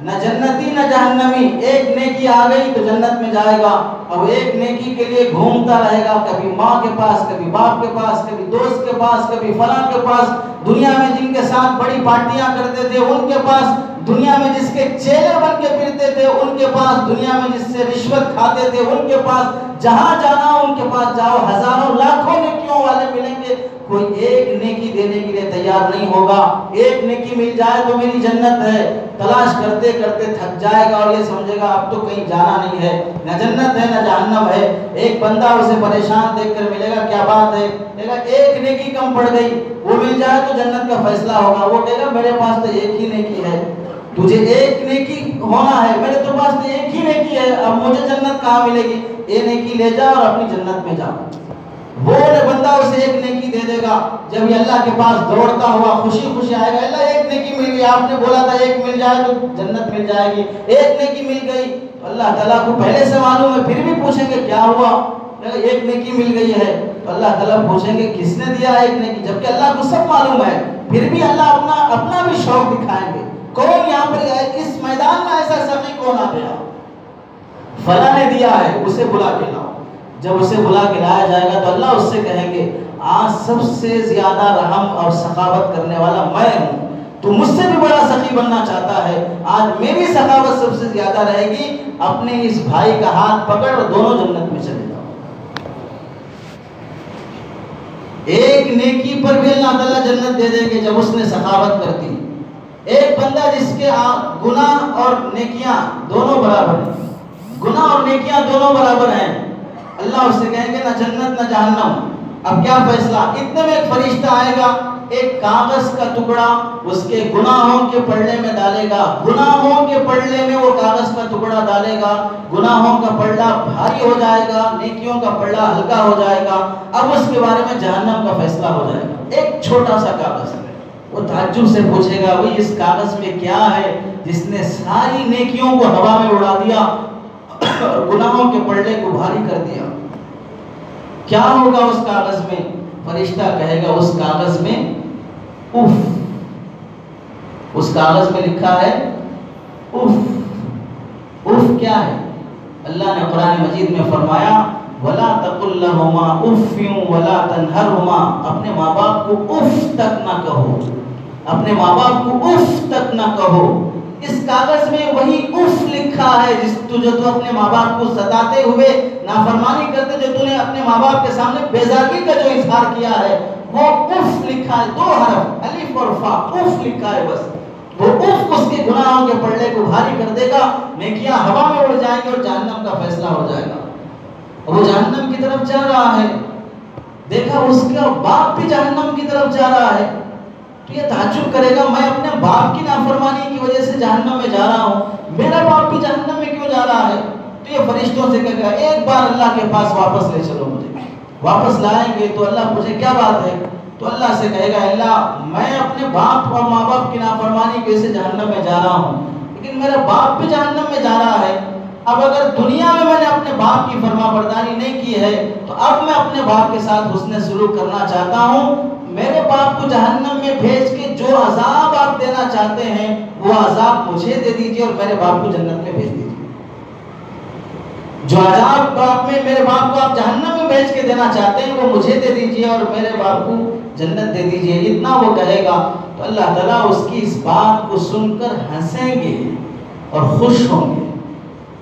نہ جنتی نہ جہنمی، ایک نیکی آ گئی تو جنت میں جائے گا، اب ایک نیکی کے لیے گھومتا رہے گا، کبھی ماں کے پاس، کبھی باپ کے پاس، کبھی دوست کے پاس، کبھی فلاں کے پاس، دنیا میں جن کے ساتھ بڑی پارٹیاں کرتے تھے ان کے پاس، دنیا میں جس کے چیلے بن کے پھرتے تھے ان کے پاس، دنیا میں جس سے رشوت کھاتے تھے ان کے پاس، جہاں جانا ان کے پاس جاؤ، ہزاروں لاکھوں نیکیوں والے ملیں گے، کوئی ایک نیکی دینے کے لیے تیار نہیں ہوگا. ایک نیکی مل جائے تو میری جنت ہے، تلاش کرتے کرتے تھک جائے گا اور یہ سمجھے گا اب تو کہیں جانا نہیں ہے، نہ جنت ہے نہ جہنم ہے. ایک بندہ اسے پریشان دیکھ کر ملے گا، کیا بات ہے، کہے گا ایک نیکی کم پڑ گئی، وہ مل جائے تو جنت کا فیصلہ ہوگا. وہ کہے گا میرے پاس تو ایک ہی نیکی ہے، تجھے ایک نیکی ہونا ہے، میرے تو پاس تو ایک ہی نیکی ہے، اب مجھے جنت کہاں ملے گی؟ یہ نیکی لے جا اور اپنی جنت میں جا. وہ بندہ اسے ایک نیکی دے دے گا. جب یہ اللہ کے پاس دوڑتا ہوا خوشی خوشی آئے گا، اللہ ایک نیکی مل گئی، آپ نے بولا تھا ایک مل جائے تو جنت مل جائے گی، ایک نیکی مل گئی. اللہ تعالیٰ کو پہلے سے معلوم ہے، پھر بھی پوچھیں گے کیا ہوا، ایک نیکی مل گئی ہے. تو اللہ تعالیٰ پوچھیں گے کس نے دیا ایک نیکی، جبکہ اللہ کو سب معلوم ہے، پھر بھی اللہ اپنا بھی شوق دکھائیں گے. کون یہاں پر اس میدان میں ایسا سخی کون آ گیا، فلاں نے دیا ہے، اسے بلا کے لاؤ. جب اسے بلا کے لایا جائے گا تو اللہ اس سے کہیں گے آج سب سے زیادہ رحم اور سخاوت کرنے والا میں ہوں، تو مجھ سے بھی بڑا سخی بننا چاہتا ہے، آج میری سخاوت سب سے زیادہ رہے گی. اپنے اس بھائی کا ہاتھ پکڑ اور دونوں جنت میں چلے جاؤ. ایک نیکی پر بھی اللہ تعالیٰ جنت دے دیں گے جب اس نے سخاوت کر دی. ایک بندہ جس کے گناہ اور نیکیاں دونوں برابر ہیں، گناہ اور نیکیاں دونوں برابر ہیں، اللہ اس سے کہیں گے نہ جنت نہ جہنم. اب کیا فیصلہ؟ اتنے میں ایک فرشتہ آئے گا، ایک کاغذ کا ٹکڑا اس کے گناہوں کے پلڑے میں ڈالے گا، گناہوں کے پلڑے میں وہ کاغذ کا ٹکڑا ڈالے گا، گناہوں کا پلڑا بھاری ہو جائے گا، نیکیوں کا پلڑا ہلکا ہو جائے گا. اب اس کے بارے میں جہنم کا فیصلہ ہو جائے گا. ایک چھوٹا سا کاغذ ہے، وہ تعجب سے پوچھے گا بھئی اس کاغذ میں کیا ہے جس نے ساری نیکیوں کو ہوا میں اڑا دیا اور گناہوں کے پلڑے کو بھاری کر دیا، کیا ہوگا اس کاغذ میں؟ فرشتہ کہے گا اس کاغذ میں اف. اس کاغذ میں لکھا ہے اف. اف کیا ہے؟ اللہ نے قرآن مجید میں فرمایا وَلَا تَقُلْ لَهُمَا اُفٍّ وَلَا تَنْهَرْهُمَا. اپنے ماں باپ کو اف تک نہ کہو، اپنے ماں باپ کو اف تک نہ کہو. اس کاغذ میں وہی اف لکھا ہے جو تو اپنے ماں باپ کو ستاتے ہوئے نافرمانی کرتے، جو تو نے اپنے ماں باپ کے سامنے بیزاری کا جو اظہار کیا ہے، وہ اف لکھا ہے. 2 حرف الف اور فا، اف لکھا ہے بس. وہ اف اس کے گناہوں کے پلڑے کو بھاری کر دے گا، نیکیاں ہوا میں اڑ جائیں گے اور جہنم کا فیصلہ ہو جائے گا. وہ جہنم کی طرف جا رہا ہے، دیکھا اس کا باپ بھی جہنم کی طرف جا رہا ہے، تو یہ تعجب کرے گا میں اپنے باپ کی نافرمانی کی وجہ سے جہنم میں جا رہا ہوں، میرا باپ بھی جہنم میں کیوں جا رہا ہے؟ تو یہ فرشتوں سے کہے گا ایک بار اللہ کے پاس واپس لے چلو مجھے. واپس لائیں گے تو اللہ پوچھے کیا بات ہے؟ تو اللہ سے کہے گا اللہ میں اپنے باپ اور ماں باپ کی نافرمانی کی وجہ سے جہنم میں جا رہا ہوں، لیکن میرا باپ بھی جہنم میں جا رہا ہے. اب اگر دنیا میں نے اپنے باپ کی فرما برداری نہیں کی ہے تو اب میں اپنے باپ کے ساتھ حسن سلوک کرنا چاہتا ہوں. میرے باپ کو جہنم میں بھیج کے جو عذاب آپ دینا چاہتے ہیں وہ عذاب مجھے دے دیجئے اور میرے باپ کو جنت میں بھیج دیجئے. جو عذاب میرے باپ کو آپ جہنم میں بھیج کے دینا چاہتے ہیں وہ مجھے دے دیجئے اور میرے باپ کو جنت دے دیجئے. اتنا وہ کہے گا تو اللہ تعالیٰ اس کی اس بات کو سن کر ہنسیں گے اور خوش ہوں گے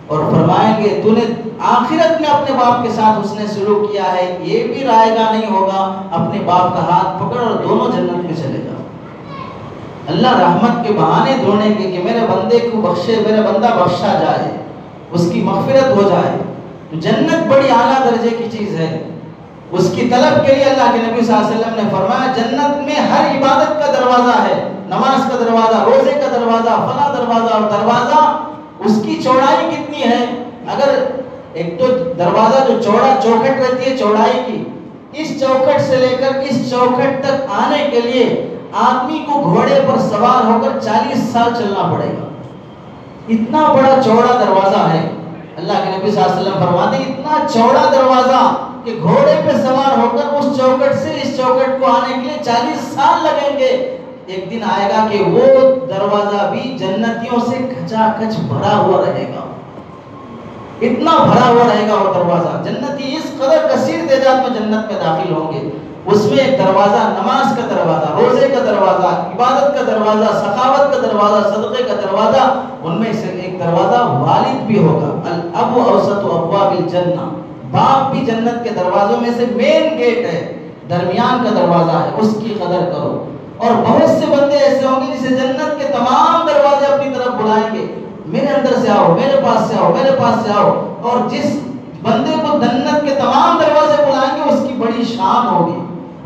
اور فرمائیں گے تو نے آخرت میں اپنے باپ کے ساتھ اس نے سلوک کیا ہے، یہ بھی رائے گا نہیں ہوگا. اپنے باپ کا ہاتھ پکڑ اور دونوں جنت میں چلے جاؤ. اللہ رحمت کے بہانے ڈھونڈیں گے کہ میرے بندے کو بخشے، میرا بندہ بخشا جائے، اس کی مغفرت ہو جائے. تو جنت بڑی اعلیٰ درجے کی چیز ہے. اس کی طلب کے لیے اللہ کے نبی صلی اللہ علیہ وسلم نے فرمایا جنت میں ہر عبادت کا دروازہ ہے، نماز کا دروازہ، روزے کا دروازہ، فلاں دروازہ. اور دروازہ اس کی چوڑائی کتنی ہے؟ اگر ایک تو دروازہ جو چوڑا چوکھٹ رہتی ہے چوڑائی کی، اس چوکھٹ سے لے کر اس چوکھٹ تک آنے کے لیے آدمی کو گھوڑے پر سوار ہو کر 40 سال چلنا پڑے گا. اتنا بڑا چوڑا دروازہ ہے. اللہ کے نبی صلی اللہ علیہ وسلم فرماتے ہیں اتنا چوڑا دروازہ کہ گھوڑے پہ سوار ہو کر اس چوکھٹ سے اس چوکھٹ کو آنے کے لیے 40 سال لگیں گے. ایک دن آئے گا کہ وہ دروازہ بھی جنتیوں سے کھچا کھچ بھرا ہوا رہے گا. اتنا بھرا ہوا رہے گا وہ دروازہ. جنتی اس قدر کثیر تعداد میں جنت میں داخل ہوں گے. اس میں ایک دروازہ نماز کا دروازہ، روزے کا دروازہ، عبادت کا دروازہ، سخاوت کا دروازہ، صدقے کا دروازہ. ان میں سے ایک دروازہ والد بھی ہوگا. الاب اوسط ابواب الجنہ، باپ بھی جنت کے دروازوں میں سے مین گیٹ ہے. درمیان کا دروازہ ہے، اس کی قدر کرو۔ اور بہت سے بندے ایسے ہوں گے جسے جنت کے تمام دروازے اپنی طرف بلائیں گے، میرے اندر سے آؤ، میرے پاس سے آؤ، میرے پاس سے آؤ۔ اور جس بندے کو جنت کے تمام دروازے بلائیں گے اس کی بڑی شان ہوگی،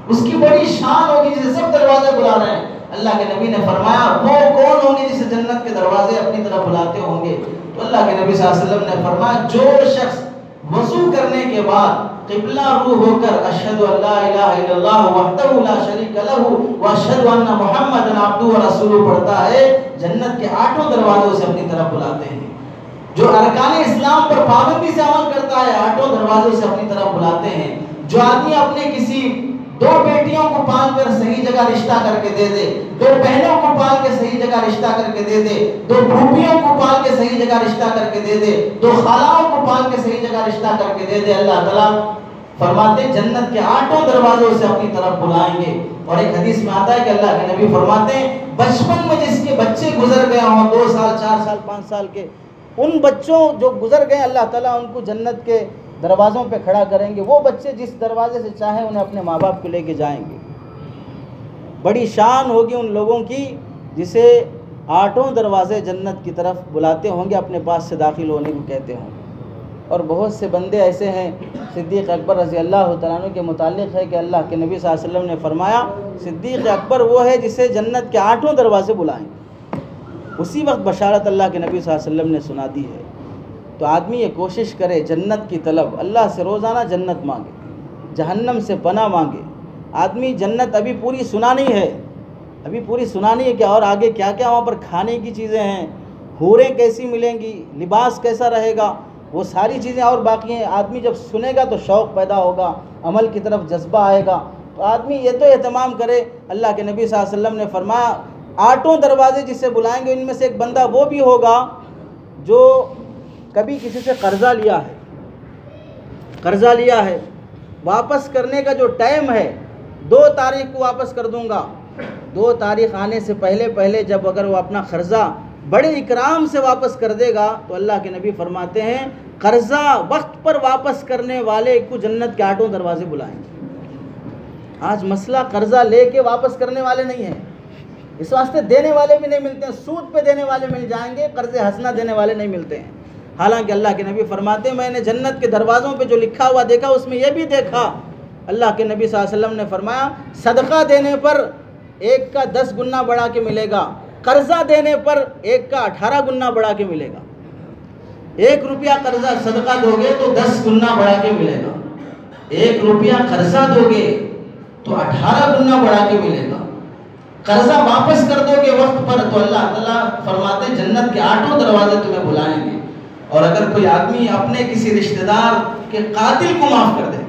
اس کی بڑی شان ہوگی جسے سب دروازے بلا رہے ہیں۔ اللہ کے نبی نے فرمایا وہ کون ہوں گے جسے جنت کے دروازے اپنی طرف بلاتے ہوں گے؟ تو اللہ کے نبی صلی اللہ علیہ وسلم نے فرمایا جو شخص وضو کرنے کے بعد قبلہ رو ہو کر اشہد ان لا الہ الا اللہ وحدہ لا شریک لہ واشہد ان محمد عبدہ ورسولہ پڑھتا ہے، جنت کے 8 دروازوں سے اپنی طرف بلاتے ہیں۔ جو ارکان اسلام پر پابندی سے عمل کرتا ہے 8 دروازوں سے اپنی طرف بلاتے ہیں۔ جو آدمی اپنے کسی 2 بیٹیوں کو پال کر صحیح جگہ رشتہ کر کے دے دے، 2 بہنوں کو پال کے صحیح جگہ رشتہ کر کے دے دے، 2 پھوپھیوں کو پال کے صحیح جگہ رشتہ کر کے دے دے، 2 خالاؤں کو پال کے صحیح جگہ رشتہ کر کے دے دے، اللہ تعالیٰ فرماتے ہیں جنت کے 8 دروازوں سے اپنی طرف بلائیں گے۔ اور ایک حدیث میں آتا ہے کہ اللہ کے نبی فرماتے ہیں بچپن میں جس کے بچے گزر گئے ہوں 2 سال 4 سال 5 سال کے، ان بچوں جو گزر گئے اللہ تعالیٰ ان کو جنت کے دروازوں پہ کھڑا کریں گے۔ وہ بچے جس دروازے سے چاہیں انہیں اپنے ماں باپ کو لے کے جائیں گے۔ بڑی شان ہوگی ان لوگوں کی جسے 8 دروازے جنت کی طرف بلاتے ہوں گے، اپنے پاس سے داخل ہونے کو کہتے ہوں۔ اور بہت سے بندے ایسے ہیں، صدیق اکبر رضی اللہ تعالیٰ عنہ کے متعلق ہے کہ اللہ کے نبی صلی اللہ علیہ وسلم نے فرمایا صدیق اکبر وہ ہے جسے جنت کے 8 دروازے بلائیں۔ اسی وقت بشارت اللہ کے نبی صلی اللہ علیہ وسلم نے سنا دی ہے۔ تو آدمی یہ کوشش کرے جنت کی طلب، اللہ سے روزانہ جنت مانگے، جہنم سے پناہ مانگے۔ آدمی جنت ابھی پوری سنا نہیں ہے، ابھی پوری سنا نہیں ہے کہ اور آگے کیا کیا وہاں پر کھانے کی چیزیں ہیں، حوریں کیسی ملیں گی، لباس کیسا رہے گا، وہ ساری چیزیں اور باقی ہیں۔ آدمی جب سنے گا تو شوق پیدا ہوگا، عمل کی طرف جذبہ آئے گا۔ تو آدمی یہ تو اہتمام کرے۔ اللہ کے نبی صلی اللہ علیہ وسلم نے فرمایا 8 دروازے جسے بلائیں گے ان میں سے ایک بندہ وہ بھی ہوگا جو کبھی کسی سے قرضہ لیا ہے، واپس کرنے کا جو ٹائم ہے 2 تاریخ کو واپس کر دوں گا، 2 تاریخ آنے سے پہلے جب اگر وہ اپنا قرضہ بڑے اکرام سے واپس کر دے گا تو اللہ کے نبی فرماتے ہیں قرضہ وقت پر واپس کرنے والے کو جنت کے 8 دروازے بلائیں گے۔ آج مسئلہ قرضہ لے کے واپس کرنے والے نہیں ہیں، اس واسطے دینے والے بھی نہیں ملتے ہیں، سود پہ دینے والے مل جائیں گے، قرض حسنہ دینے والے نہیں ملتے ہیں۔ حالانکہ اللہ کے نبی فرماتے ہیں میں نے جنت کے دروازوں پہ جو لکھا ہوا دیکھا اس میں یہ بھی دیکھا، اللہ کے نبی صلی اللہ علیہ وسلم نے فرمایا صدقہ دینے پر 1 کا 10 گنا بڑھا کے ملے گا، قرضہ دینے پر 1 کا 18 گنا بڑھا کے ملے گا۔ 1 روپیہ قرضہ صدقہ دو گے تو 10 گنا بڑھا کے ملے گا، 1 روپیہ قرضہ دو گے تو 18 گنا بڑھا کے ملے گا۔ قرضہ واپس کر دو گے وقت پر تو اللہ تعالیٰ فرماتے ہیں جنت کے 8 دروازے تمہیں بلائیں گے۔ اور اگر کوئی آدمی اپنے کسی رشتہ دار کے قاتل کو معاف کر دے،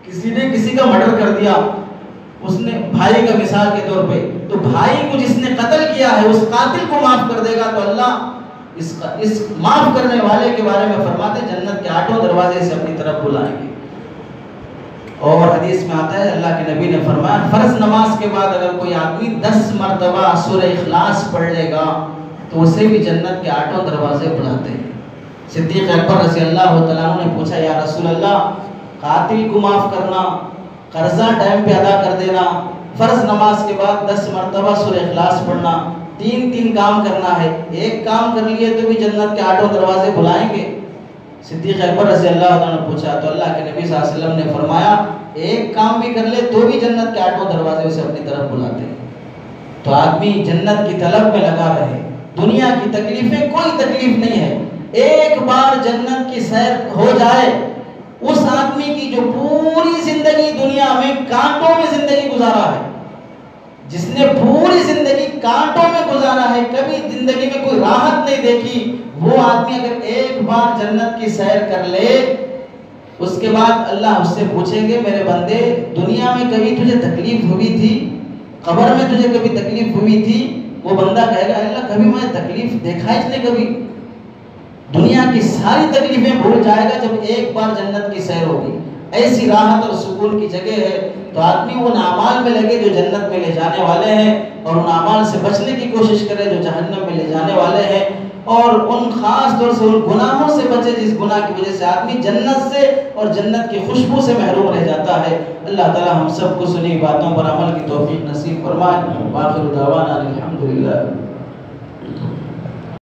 کسی نے کسی کا مرڈر کر دیا، اس نے بھائی کا مثال کے طور پہ، تو بھائی کو جس نے قتل کیا ہے اس قاتل کو معاف کر دے گا تو اللہ اس معاف کرنے والے کے بارے میں فرماتے ہیں جنت کے 8 دروازے سے اپنی طرف بلائیں گے۔ اور حدیث میں آتا ہے اللہ کے نبی نے فرمایا فرض نماز کے بعد اگر کوئی آدمی 10 مرتبہ سورہ اخلاص پڑھ لے گا تو اسے بھی جنت کے 8 دروازے بلاتے ہیں۔ صدیق اکبر رضی اللہ تعالیٰ عنہ نے پوچھا یا رسول اللہ قاتل کو معاف کرنا، قرضہ ٹائم پہ ادا کر دینا، فرض نماز کے بعد 10 مرتبہ سورہ اخلاص پڑھنا، 3 کام کرنا ہے، ایک کام کر لیے تو بھی جنت کے 8 دروازے بلائیں گے؟ صدیق اکبر رضی اللہ عنہ نے پوچھا تو اللہ کے نبی صلی اللہ علیہ وسلم نے فرمایا ایک کام بھی کر لے تو بھی جنت کے 8 دروازے اسے اپنی طرف بلاتے ہیں۔ تو آدمی جنت کی طلب میں لگا رہے، دنیا کی تکلیفیں کوئی تکلیف نہیں ہے، ایک بار جنت کی سیر ہو جائے اس آدمی کی جو پوری زندگی دنیا میں کانٹوں میں زندگی گزارا ہے، جس نے پوری زندگی کانٹوں میں گزارا ہے، کبھی زندگی میں کوئی راحت نہیں دیکھی، وہ آدمی اگر ایک بار جنت کی سیر کر لے اس کے بعد اللہ اس سے پوچھیں گے میرے بندے دنیا میں کبھی تجھے تکلیف ہوئی تھی، قبر میں تجھے کبھی تکلیف ہوئی تھی؟ وہ بندہ کہے گا اللہ کبھی میں تکلیف دیکھا ہی نہیں، کبھی دنیا کی ساری تکلیفیں بھول جائے گا جب ایک بار جنت کی سیر ہوگی۔ ایسی راحت اور سکون کی جگہ ہے، تو آدمی ان اعمال میں لگے جو جنت میں لے جانے والے ہیں اور ان اعمال سے بچنے کی کوشش کرے جو جہنم میں لے جانے والے ہیں۔ اور ان خاص طور سے ان گناہوں سے بچے جس گناہ کی وجہ سے آدمی جنت سے اور جنت کی خوشبو سے محروم رہ جاتا ہے۔ اللہ تعالی ہم سب کو سنی باتوں پر عمل کی توفیق نصیب فرمائے۔ وآخر دعوانا الحمدللہ۔